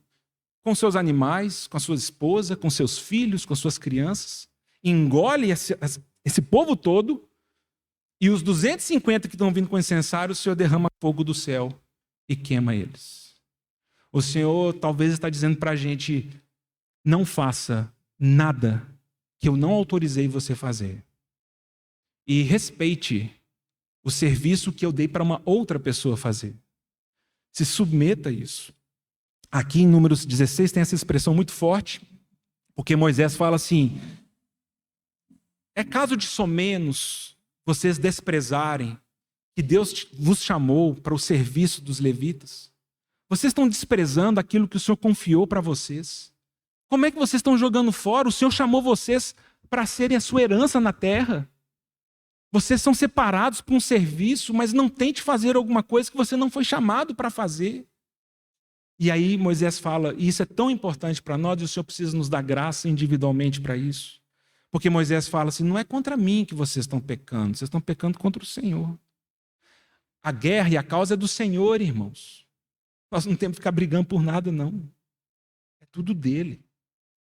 com seus animais, com a sua esposa, com seus filhos, com suas crianças, engole esse povo todo, e os 250 que estão vindo com o incensário, o Senhor derrama fogo do céu e queima eles. O Senhor talvez está dizendo para a gente: não faça nada que eu não autorizei você fazer. E respeite o serviço que eu dei para uma outra pessoa fazer. Se submeta a isso. Aqui em Números 16 tem essa expressão muito forte, porque Moisés fala assim: é caso de somenos vocês desprezarem que Deus vos chamou para o serviço dos levitas? Vocês estão desprezando aquilo que o Senhor confiou para vocês. Como é que vocês estão jogando fora? O Senhor chamou vocês para serem a sua herança na terra. Vocês são separados para um serviço, mas não tente fazer alguma coisa que você não foi chamado para fazer. E aí Moisés fala, e isso é tão importante para nós, e o Senhor precisa nos dar graça individualmente para isso. Porque Moisés fala assim: não é contra mim que vocês estão pecando, vocês estão pecando contra o Senhor. A guerra e a causa é do Senhor, irmãos. Nós não temos que ficar brigando por nada, não. É tudo dele.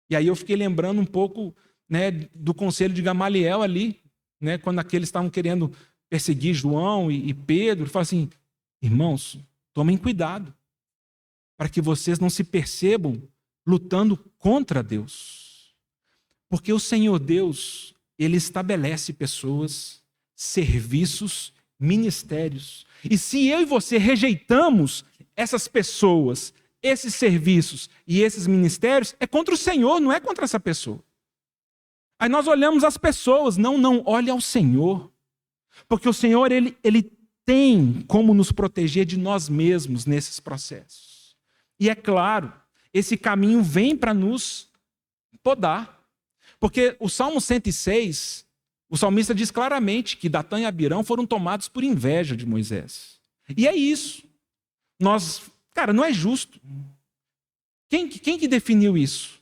E aí eu fiquei lembrando um pouco, né, do conselho de Gamaliel ali, né, quando aqueles estavam querendo perseguir João e Pedro. Ele fala assim: irmãos, tomem cuidado, para que vocês não se percebam lutando contra Deus. Porque o Senhor Deus, Ele estabelece pessoas, serviços, ministérios. E se eu e você rejeitamos essas pessoas, esses serviços e esses ministérios, é contra o Senhor, não é contra essa pessoa. Aí nós olhamos as pessoas, não, olhe ao Senhor. Porque o Senhor, ele tem como nos proteger de nós mesmos nesses processos. E é claro, esse caminho vem para nos podar. Porque o Salmo 106, o salmista diz claramente que Datã e Abirão foram tomados por inveja de Moisés. E é isso. Cara, não é justo. Quem que definiu isso?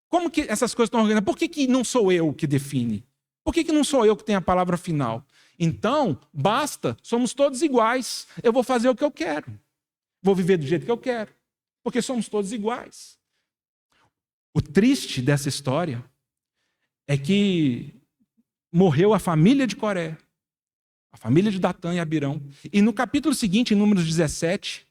Como que essas coisas estão organizadas? Por que não sou eu que define? Por que não sou eu que tenho a palavra final? Então, basta, somos todos iguais. Eu vou fazer o que eu quero. Vou viver do jeito que eu quero. Porque somos todos iguais. O triste dessa história é que morreu a família de Coré, a família de Datã e Abirão. E no capítulo seguinte, em Números 17,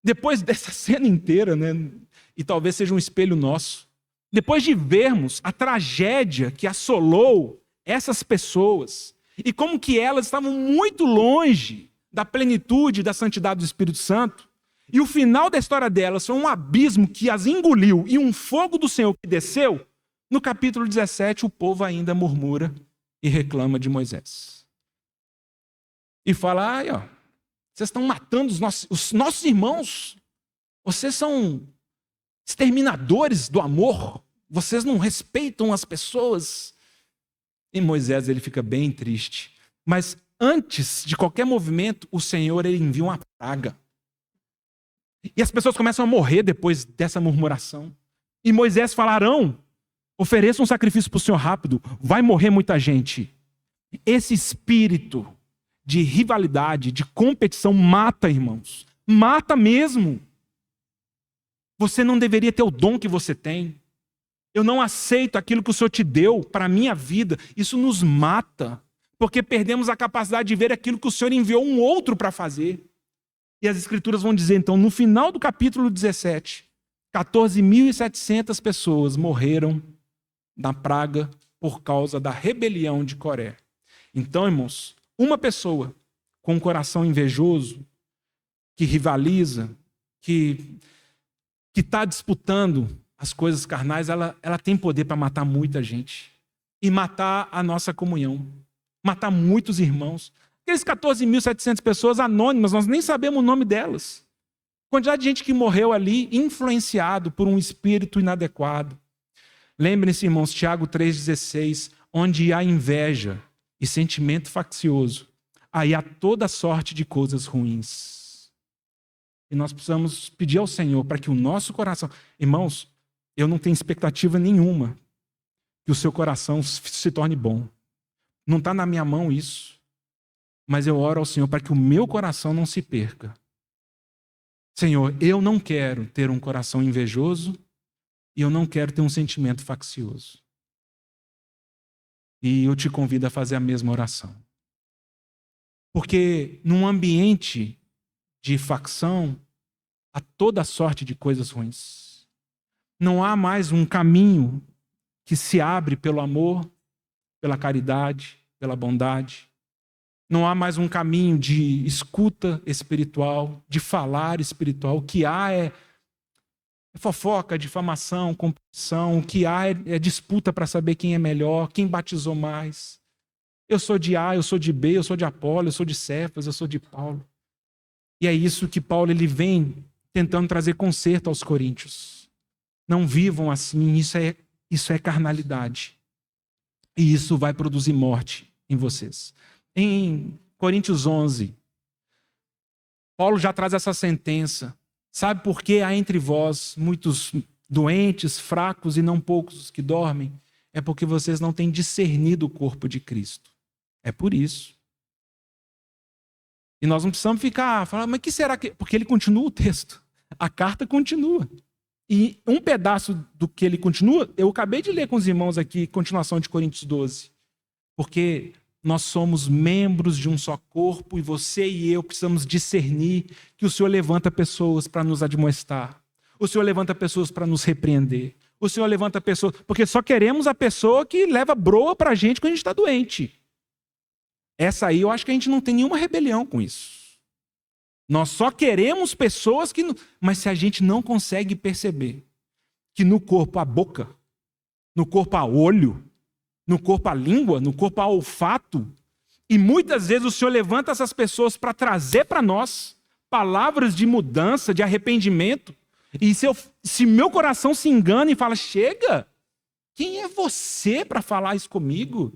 depois dessa cena inteira, né, e talvez seja um espelho nosso, depois de vermos a tragédia que assolou essas pessoas e como que elas estavam muito longe da plenitude da santidade do Espírito Santo, e o final da história delas foi um abismo que as engoliu e um fogo do Senhor que desceu, no capítulo 17 o povo ainda murmura e reclama de Moisés. E fala: ai, ó, vocês estão matando os nossos irmãos, vocês são exterminadores do amor, vocês não respeitam as pessoas. E Moisés, ele fica bem triste. Mas antes de qualquer movimento, o Senhor, ele envia uma praga. E as pessoas começam a morrer depois dessa murmuração. E Moisés fala: Arão, ofereça um sacrifício para o Senhor rápido, vai morrer muita gente. Esse espírito de rivalidade, de competição mata, irmãos. Mata mesmo. Você não deveria ter o dom que você tem. Eu não aceito aquilo que o Senhor te deu para a minha vida. Isso nos mata, porque perdemos a capacidade de ver aquilo que o Senhor enviou um outro para fazer. E as Escrituras vão dizer, então, no final do capítulo 17, 14.700 pessoas morreram na praga por causa da rebelião de Coré. Então, irmãos, uma pessoa com um coração invejoso, que rivaliza, que está disputando as coisas carnais, ela tem poder para matar muita gente. E matar a nossa comunhão. Matar muitos irmãos. Aqueles 14.700 pessoas anônimas, nós nem sabemos o nome delas. Quantidade de gente que morreu ali, influenciado por um espírito inadequado. Lembrem-se, irmãos, Tiago 3,16, onde há inveja e sentimento faccioso, aí há toda sorte de coisas ruins. E nós precisamos pedir ao Senhor para que o nosso coração... Irmãos, eu não tenho expectativa nenhuma que o seu coração se torne bom. Não está na minha mão isso. Mas eu oro ao Senhor para que o meu coração não se perca. Senhor, eu não quero ter um coração invejoso e eu não quero ter um sentimento faccioso. E eu te convido a fazer a mesma oração. Porque num ambiente de facção, a toda sorte de coisas ruins. Não há mais um caminho que se abre pelo amor, pela caridade, pela bondade. Não há mais um caminho de escuta espiritual, de falar espiritual. O que há é fofoca, difamação, competição. O que há é disputa para saber quem é melhor, quem batizou mais. Eu sou de A, eu sou de B, eu sou de Apolo, eu sou de Cefas, eu sou de Paulo. E é isso que Paulo ele vem tentando trazer conserto aos coríntios. Não vivam assim, isso é carnalidade. E isso vai produzir morte em vocês. Em Coríntios 11, Paulo já traz essa sentença. Sabe por que há entre vós muitos doentes, fracos e não poucos os que dormem? É porque vocês não têm discernido o corpo de Cristo. É por isso. E nós não precisamos ficar falando, mas que será que... Porque ele continua o texto. A carta continua. E um pedaço do que ele continua, eu acabei de ler com os irmãos aqui, continuação de Coríntios 12. Porque nós somos membros de um só corpo e você e eu precisamos discernir que o Senhor levanta pessoas para nos admoestar. O Senhor levanta pessoas para nos repreender. O Senhor levanta pessoas... Porque só queremos a pessoa que leva broa para a gente quando a gente está doente. Essa aí eu acho que a gente não tem nenhuma rebelião com isso. Nós só queremos pessoas que... Mas se a gente não consegue perceber que no corpo há boca, no corpo há olho, no corpo há língua, no corpo há olfato, e muitas vezes o Senhor levanta essas pessoas para trazer para nós palavras de mudança, de arrependimento, e se meu coração se engana e fala, chega, quem é você para falar isso comigo?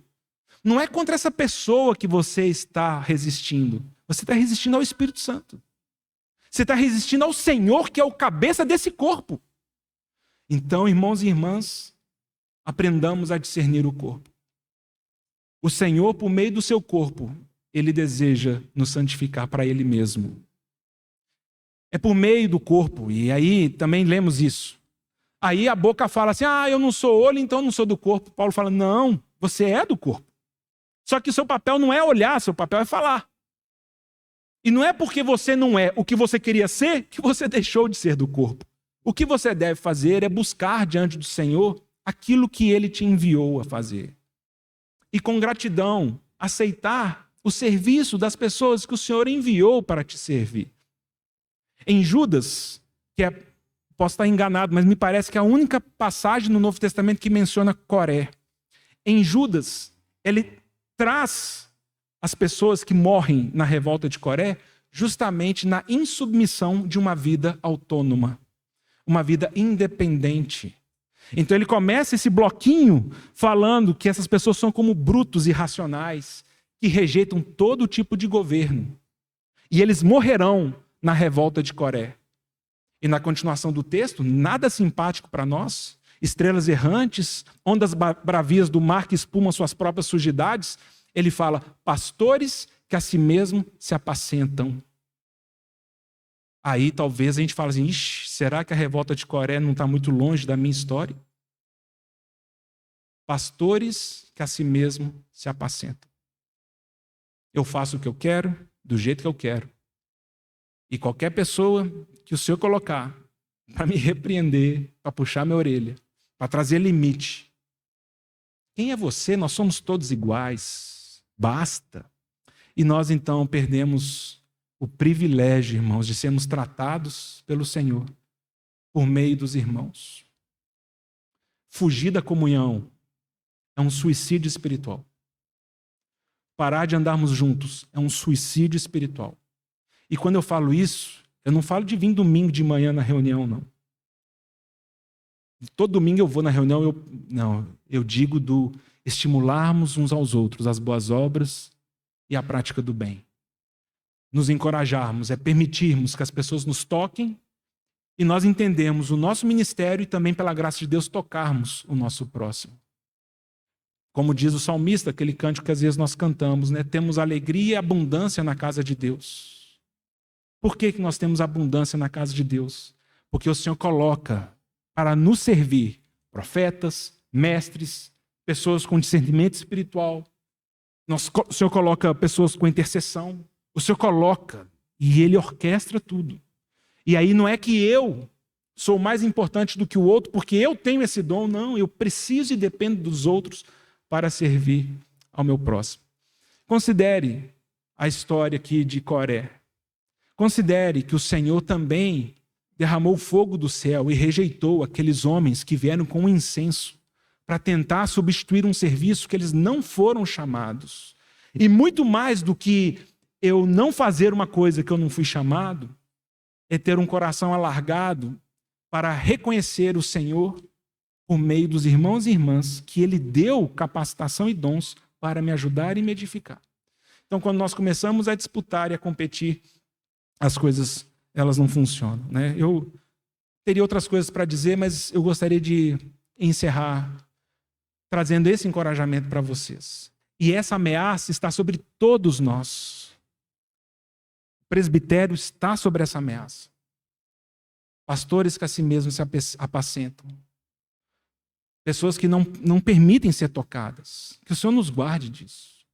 Não é contra essa pessoa que você está resistindo. Você está resistindo ao Espírito Santo. Você está resistindo ao Senhor, que é o cabeça desse corpo. Então, irmãos e irmãs, aprendamos a discernir o corpo. O Senhor, por meio do seu corpo, Ele deseja nos santificar para Ele mesmo. É por meio do corpo, e aí também lemos isso. Aí a boca fala assim, eu não sou olho, então eu não sou do corpo. Paulo fala, não, você é do corpo. Só que o seu papel não é olhar, seu papel é falar. E não é porque você não é o que você queria ser, que você deixou de ser do corpo. O que você deve fazer é buscar diante do Senhor aquilo que Ele te enviou a fazer. E com gratidão, aceitar o serviço das pessoas que o Senhor enviou para te servir. Em Judas, posso estar enganado, mas me parece que é a única passagem no Novo Testamento que menciona Coré. Em Judas, ele traz as pessoas que morrem na revolta de Coré justamente na insubmissão de uma vida autônoma, uma vida independente. Então ele começa esse bloquinho falando que essas pessoas são como brutos irracionais, que rejeitam todo tipo de governo. E eles morrerão na revolta de Coré. E na continuação do texto, nada simpático para nós, estrelas errantes, ondas bravias do mar que espumam suas próprias sujidades, ele fala, pastores que a si mesmo se apacentam. Aí talvez a gente fale assim, será que a revolta de Coré não está muito longe da minha história? Pastores que a si mesmo se apacentam. Eu faço o que eu quero, do jeito que eu quero. E qualquer pessoa que o Senhor colocar para me repreender, para puxar minha orelha, para trazer limite. Quem é você? Nós somos todos iguais. Basta. E nós então perdemos o privilégio, irmãos, de sermos tratados pelo Senhor por meio dos irmãos. Fugir da comunhão é um suicídio espiritual. Parar de andarmos juntos é um suicídio espiritual. E quando eu falo isso, eu não falo de vir domingo de manhã na reunião, não. Todo domingo eu vou na reunião, eu digo do estimularmos uns aos outros as boas obras e a prática do bem. Nos encorajarmos, é permitirmos que as pessoas nos toquem e nós entendemos o nosso ministério e também, pela graça de Deus, tocarmos o nosso próximo. Como diz o salmista, aquele cântico que às vezes nós cantamos, né? Temos alegria e abundância na casa de Deus. Por que nós temos abundância na casa de Deus? Porque o Senhor coloca para nos servir profetas, mestres, pessoas com discernimento espiritual. O Senhor coloca pessoas com intercessão. O Senhor coloca e Ele orquestra tudo. E aí não é que eu sou mais importante do que o outro porque eu tenho esse dom. Não, eu preciso e dependo dos outros para servir ao meu próximo. Considere a história aqui de Coré. Considere que o Senhor também derramou fogo do céu e rejeitou aqueles homens que vieram com um incenso para tentar substituir um serviço que eles não foram chamados. E muito mais do que eu não fazer uma coisa que eu não fui chamado, é ter um coração alargado para reconhecer o Senhor por meio dos irmãos e irmãs que Ele deu capacitação e dons para me ajudar e me edificar. Então, quando nós começamos a disputar e a competir, as coisas elas não funcionam, né? Eu teria outras coisas para dizer, mas eu gostaria de encerrar trazendo esse encorajamento para vocês. E essa ameaça está sobre todos nós. O presbitério está sobre essa ameaça. Pastores que a si mesmos se apacentam. Pessoas que não permitem ser tocadas. Que o Senhor nos guarde disso.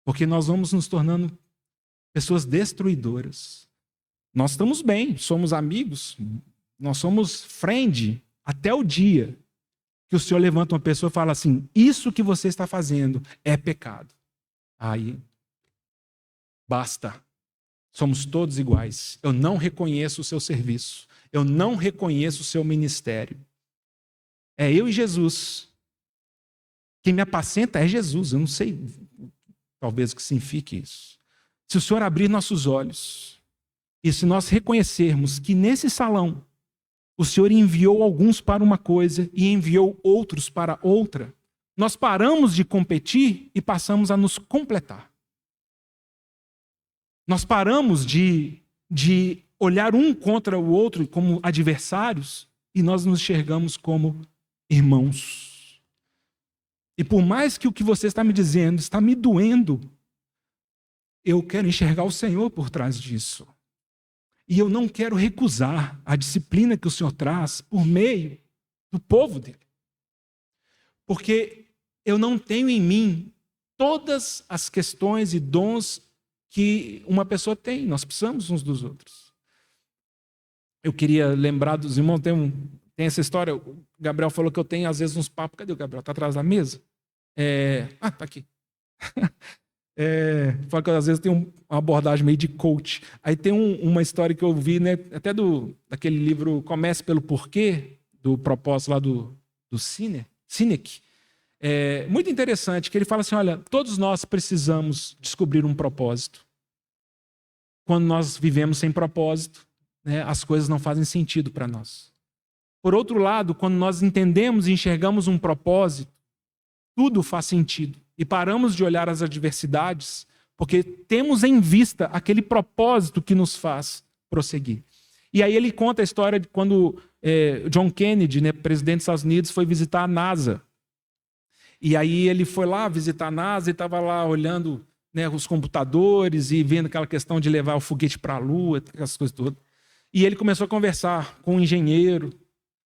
Porque nós vamos nos tornando pessoas destruidoras. Nós estamos bem, somos amigos, nós somos friend, até o dia que o Senhor levanta uma pessoa e fala assim, isso que você está fazendo é pecado. Aí, basta. Somos todos iguais. Eu não reconheço o seu serviço. Eu não reconheço o seu ministério. É eu e Jesus. Quem me apacenta é Jesus. Eu não sei, talvez, o que signifique isso. Se o Senhor abrir nossos olhos, e se nós reconhecermos que nesse salão o Senhor enviou alguns para uma coisa e enviou outros para outra, nós paramos de competir e passamos a nos completar. Nós paramos de olhar um contra o outro como adversários e nós nos enxergamos como irmãos. E por mais que o que você está me dizendo está me doendo, eu quero enxergar o Senhor por trás disso. E eu não quero recusar a disciplina que o Senhor traz por meio do povo dele. Porque eu não tenho em mim todas as questões e dons que uma pessoa tem. Nós precisamos uns dos outros. Eu queria lembrar dos irmãos, tem essa história, o Gabriel falou que eu tenho às vezes uns papos. Cadê o Gabriel? Está atrás da mesa? Está aqui. Fala que às vezes tem uma abordagem meio de coach. Aí tem uma história que eu vi, né, até daquele livro Comece pelo Porquê, do propósito lá do Sinek. Muito interessante, que ele fala assim, olha, todos nós precisamos descobrir um propósito. Quando nós vivemos sem propósito, né, as coisas não fazem sentido para nós. Por outro lado, quando nós entendemos e enxergamos um propósito, tudo faz sentido. E paramos de olhar as adversidades, porque temos em vista aquele propósito que nos faz prosseguir. E aí ele conta a história de quando John Kennedy, né, presidente dos Estados Unidos, foi visitar a NASA. E aí ele foi lá visitar a NASA e estava lá olhando, né, os computadores e vendo aquela questão de levar o foguete para a Lua, essas coisas todas. E ele começou a conversar com um engenheiro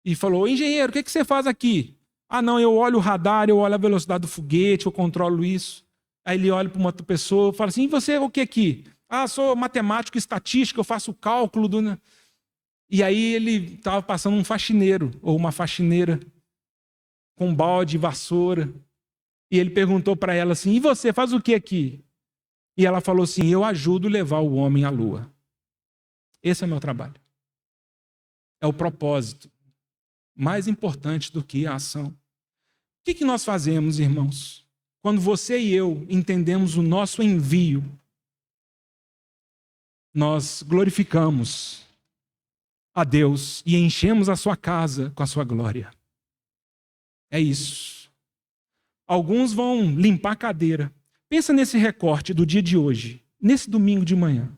e falou, engenheiro, o que você faz aqui? Ah, não, eu olho o radar, eu olho a velocidade do foguete, eu controlo isso. Aí ele olha para uma outra pessoa e fala assim, e você o que aqui? Ah, sou matemático e estatístico, eu faço o cálculo do... E aí ele estava passando um faxineiro, ou uma faxineira, com balde e vassoura. E ele perguntou para ela assim, e você faz o que aqui? E ela falou assim, eu ajudo a levar o homem à Lua. Esse é o meu trabalho. É o propósito. Mais importante do que a ação. O que nós fazemos, irmãos? Quando você e eu entendemos o nosso envio, nós glorificamos a Deus e enchemos a sua casa com a sua glória. É isso. Alguns vão limpar a cadeira. Pensa nesse recorte do dia de hoje, nesse domingo de manhã.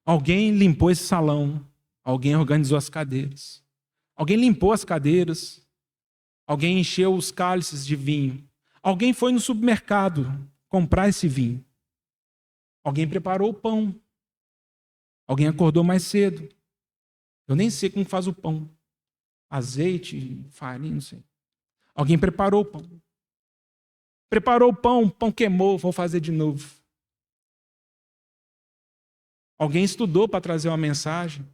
Alguém limpou esse salão, alguém organizou as cadeiras. Alguém limpou as cadeiras. Alguém encheu os cálices de vinho. Alguém foi no supermercado comprar esse vinho. Alguém preparou o pão. Alguém acordou mais cedo. Eu nem sei como faz o pão. Azeite, farinha, não sei. Alguém preparou o pão. Preparou o pão queimou, vou fazer de novo. Alguém estudou para trazer uma mensagem.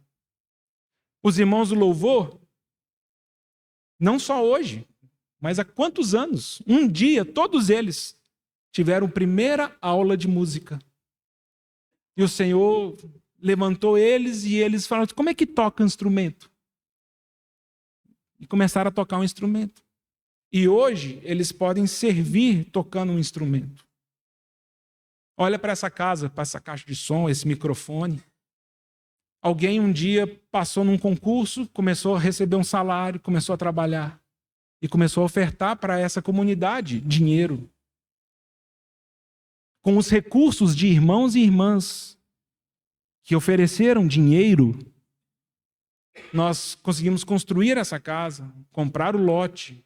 Os irmãos do louvor, não só hoje, mas há quantos anos? Um dia, todos eles tiveram primeira aula de música. E o Senhor levantou eles e eles falaram, como é que toca um instrumento? E começaram a tocar um instrumento. E hoje eles podem servir tocando um instrumento. Olha para essa casa, para essa caixa de som, esse microfone. Alguém um dia passou num concurso, começou a receber um salário, começou a trabalhar. E começou a ofertar para essa comunidade dinheiro. Com os recursos de irmãos e irmãs que ofereceram dinheiro, nós conseguimos construir essa casa, comprar o lote.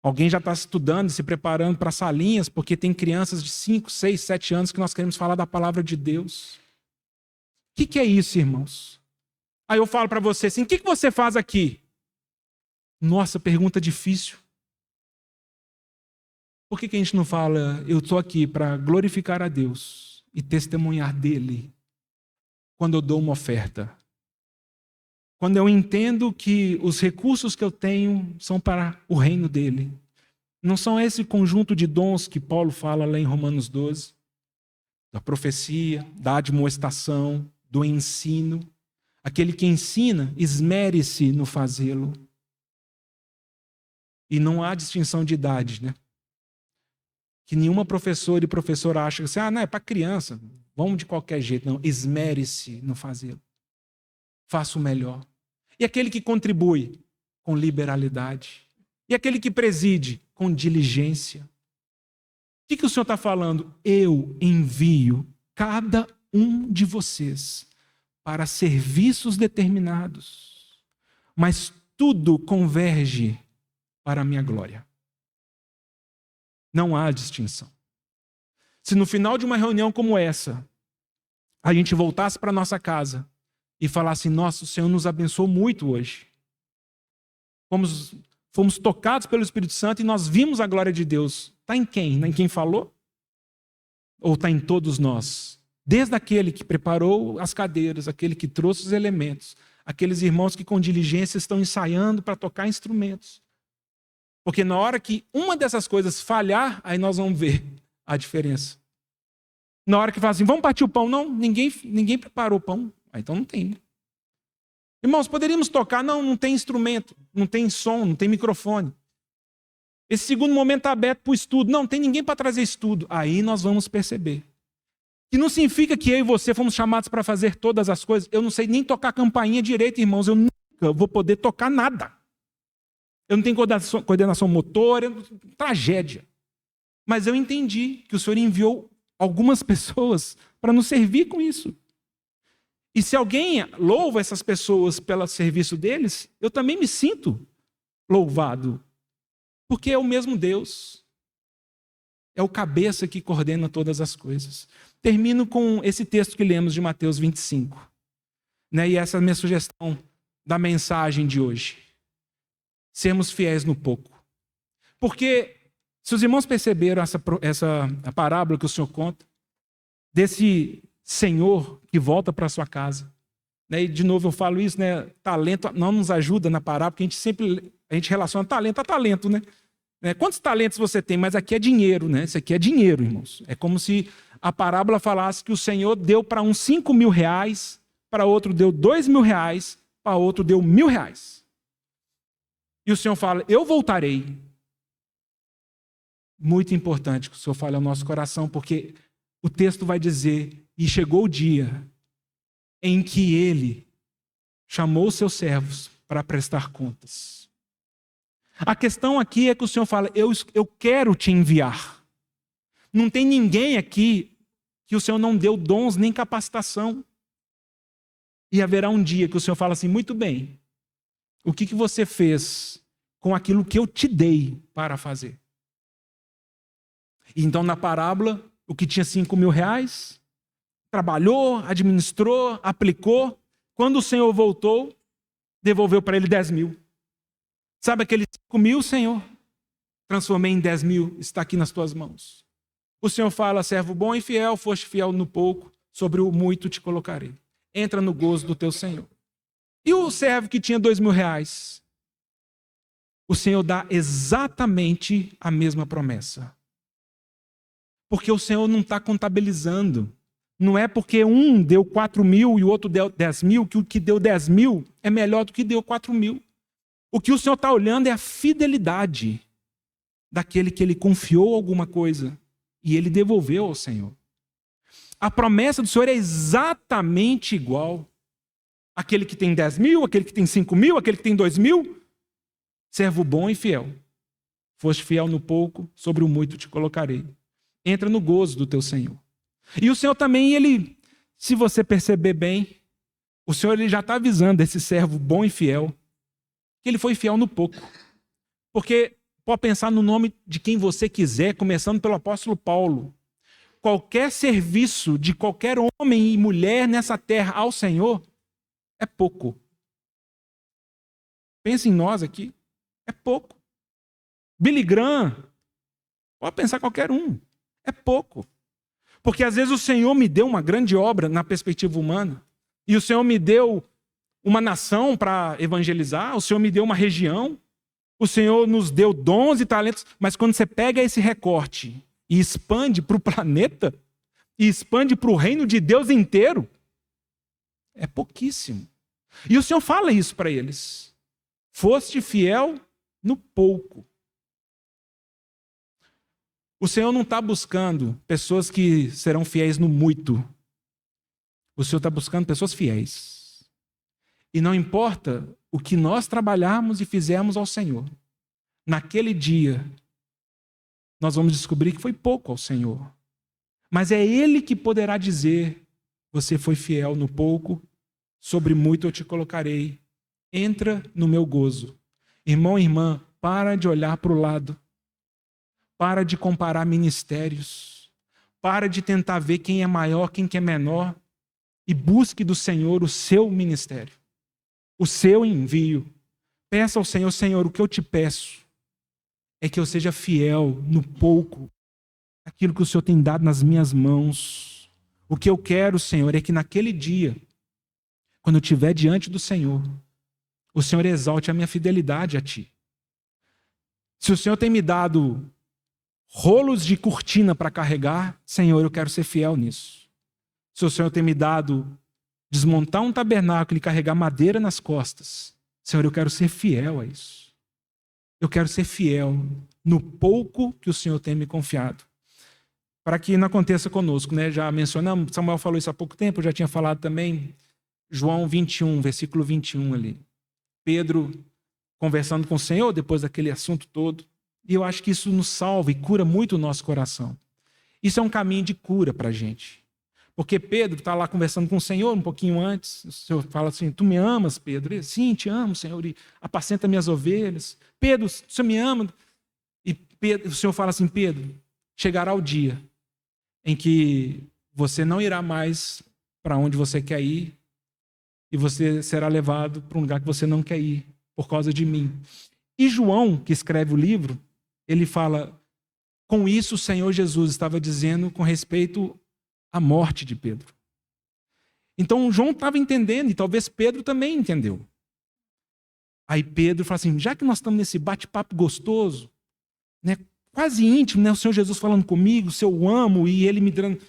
Alguém já está estudando, se preparando para salinhas, porque tem crianças de 5, 6, 7 anos que nós queremos falar da palavra de Deus. O que é isso, irmãos? Aí eu falo para você assim, o que você faz aqui? Nossa, pergunta difícil. Por que a gente não fala, eu estou aqui para glorificar a Deus e testemunhar dele quando eu dou uma oferta? Quando eu entendo que os recursos que eu tenho são para o reino dele. Não são esse conjunto de dons que Paulo fala lá em Romanos 12, da profecia, da admoestação, do ensino. Aquele que ensina, esmere-se no fazê-lo. E não há distinção de idade, né? Que nenhuma professora e professora acha que não, é para criança, vamos de qualquer jeito. Não, esmere-se no fazê-lo. Faça o melhor. E aquele que contribui com liberalidade. E aquele que preside com diligência. O que o Senhor está falando? Eu envio cada um de vocês para serviços determinados. Mas tudo converge para a minha glória. Não há distinção. Se no final de uma reunião como essa, a gente voltasse para a nossa casa e falasse, nossa, o Senhor nos abençoou muito hoje. Fomos tocados pelo Espírito Santo e nós vimos a glória de Deus. Está em quem? Em quem falou? Ou está em todos nós? Desde aquele que preparou as cadeiras, aquele que trouxe os elementos, aqueles irmãos que com diligência estão ensaiando para tocar instrumentos. Porque na hora que uma dessas coisas falhar, aí nós vamos ver a diferença. Na hora que fala assim, vamos partir o pão. Não, ninguém preparou o pão. Ah, então não tem. Né? Irmãos, poderíamos tocar? Não tem instrumento, não tem som, não tem microfone. Esse segundo momento está aberto para o estudo. Não tem ninguém para trazer estudo. Aí nós vamos perceber. Que não significa que eu e você fomos chamados para fazer todas as coisas. Eu não sei nem tocar campainha direito, irmãos. Eu nunca vou poder tocar nada. Eu não tenho coordenação motora, tragédia. Mas eu entendi que o Senhor enviou algumas pessoas para nos servir com isso. E se alguém louva essas pessoas pelo serviço deles, eu também me sinto louvado. Porque é o mesmo Deus. É o cabeça que coordena todas as coisas. Termino com esse texto que lemos de Mateus 25. Né? E essa é a minha sugestão da mensagem de hoje. Sermos fiéis no pouco. Porque, se os irmãos perceberam a parábola que o Senhor conta, desse senhor que volta para a sua casa, né? E de novo eu falo isso, né? Talento não nos ajuda na parábola, porque a gente relaciona talento a talento, né? Quantos talentos você tem? Mas aqui é dinheiro, né? Isso aqui é dinheiro, irmãos. É como se a parábola falasse que o Senhor deu para um 5 mil reais, para outro deu 2 mil reais, para outro deu 1.000 reais. E o Senhor fala, eu voltarei. Muito importante que o Senhor fale ao nosso coração, porque o texto vai dizer, e chegou o dia em que ele chamou os seus servos para prestar contas. A questão aqui é que o Senhor fala, eu quero te enviar. Não tem ninguém aqui que o Senhor não deu dons nem capacitação. E haverá um dia que o Senhor fala assim, muito bem, o que você fez com aquilo que eu te dei para fazer? Então, na parábola, o que tinha 5 mil reais, trabalhou, administrou, aplicou. Quando o Senhor voltou, devolveu para ele 10 mil. Sabe aqueles 5 mil, Senhor? Transformei em 10 mil, está aqui nas tuas mãos. O Senhor fala, servo bom e fiel, foste fiel no pouco, sobre o muito te colocarei. Entra no gozo do teu Senhor. E o servo que tinha 2.000 reais? O Senhor dá exatamente a mesma promessa. Porque o Senhor não está contabilizando. Não é porque um deu 4.000 e o outro deu 10.000, que o que deu 10.000 é melhor do que deu 4.000. O que o Senhor está olhando é a fidelidade daquele que ele confiou alguma coisa e ele devolveu ao Senhor. A promessa do Senhor é exatamente igual. Aquele que tem 10.000, aquele que tem 5.000, aquele que tem 2.000. Servo bom e fiel. Foste fiel no pouco, sobre o muito te colocarei. Entra no gozo do teu Senhor. E o Senhor também, ele, se você perceber bem, o Senhor ele já está avisando esse servo bom e fiel, que ele foi fiel no pouco. Porque pode pensar no nome de quem você quiser, começando pelo apóstolo Paulo. Qualquer serviço de qualquer homem e mulher nessa terra ao Senhor é pouco. Pensa em nós aqui, é pouco. Billy Graham, pode pensar qualquer um, é pouco. Porque às vezes o Senhor me deu uma grande obra na perspectiva humana, e o Senhor me deu uma nação para evangelizar, o Senhor me deu uma região, o Senhor nos deu dons e talentos, mas quando você pega esse recorte e expande para o planeta, e expande para o reino de Deus inteiro, é pouquíssimo. E o Senhor fala isso para eles. Foste fiel no pouco. O Senhor não está buscando pessoas que serão fiéis no muito. O Senhor está buscando pessoas fiéis. E não importa o que nós trabalharmos e fizermos ao Senhor, naquele dia, nós vamos descobrir que foi pouco ao Senhor. Mas é Ele que poderá dizer, você foi fiel no pouco, sobre muito eu te colocarei. Entra no meu gozo. Irmão e irmã, para de olhar para o lado. Para de comparar ministérios. Para de tentar ver quem é maior, quem que é menor. E busque do Senhor o seu ministério. O seu envio. Peça ao Senhor, Senhor, o que eu te peço é que eu seja fiel no pouco. Aquilo que o Senhor tem dado nas minhas mãos. O que eu quero, Senhor, é que naquele dia, quando eu estiver diante do Senhor, o Senhor exalte a minha fidelidade a Ti. Se o Senhor tem me dado rolos de cortina para carregar, Senhor, eu quero ser fiel nisso. Se o Senhor tem me dado desmontar um tabernáculo e carregar madeira nas costas, Senhor, eu quero ser fiel a isso. Eu quero ser fiel no pouco que o Senhor tem me confiado. Para que não aconteça conosco, né? Já mencionamos, Samuel falou isso há pouco tempo, eu já tinha falado também, João 21, versículo 21 ali. Pedro conversando com o Senhor depois daquele assunto todo. E eu acho que isso nos salva e cura muito o nosso coração. Isso é um caminho de cura para a gente. Porque Pedro está lá conversando com o Senhor um pouquinho antes. O Senhor fala assim, tu me amas, Pedro? Ele, sim, te amo, Senhor, e apacenta minhas ovelhas. Pedro, o Senhor me ama? E Pedro, o Senhor fala assim, Pedro, chegará o dia em que você não irá mais para onde você quer ir e você será levado para um lugar que você não quer ir por causa de mim. E João, que escreve o livro, ele fala, com isso o Senhor Jesus estava dizendo com respeito à morte de Pedro. Então João estava entendendo e talvez Pedro também entendeu. Aí Pedro fala assim, já que nós estamos nesse bate-papo gostoso, né, quase íntimo, né, o Senhor Jesus falando comigo, se eu amo e ele me dando...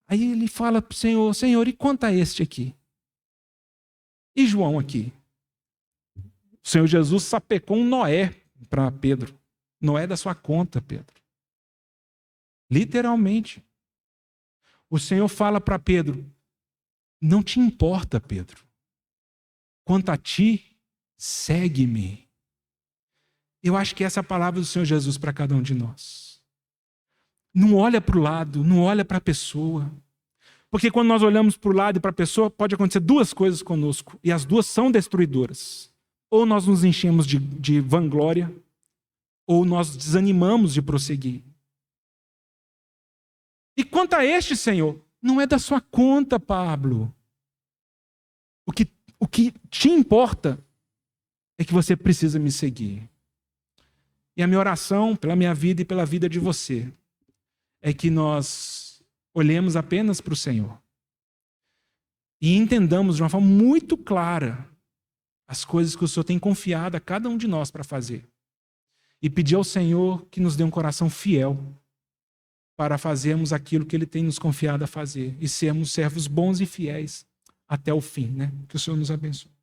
Aí ele fala para o Senhor, Senhor, e quanto a este aqui? E João aqui? O Senhor Jesus sapecou um Noé para Pedro. Noé da sua conta, Pedro. Literalmente. O Senhor fala para Pedro, não te importa, Pedro. Quanto a ti, segue-me. Eu acho que essa é a palavra do Senhor Jesus para cada um de nós. Não olha para o lado, não olha para a pessoa. Porque quando nós olhamos para o lado e para a pessoa, pode acontecer duas coisas conosco. E as duas são destruidoras. Ou nós nos enchemos de vanglória, ou nós desanimamos de prosseguir. E quanto a este, Senhor, não é da sua conta, Pablo. O que te importa é que você precisa me seguir. E a minha oração pela minha vida e pela vida de você é que nós olhemos apenas para o Senhor. e entendamos de uma forma muito clara as coisas que o Senhor tem confiado a cada um de nós para fazer. E pedir ao Senhor que nos dê um coração fiel para fazermos aquilo que Ele tem nos confiado a fazer e sermos servos bons e fiéis até o fim, né? Que o Senhor nos abençoe.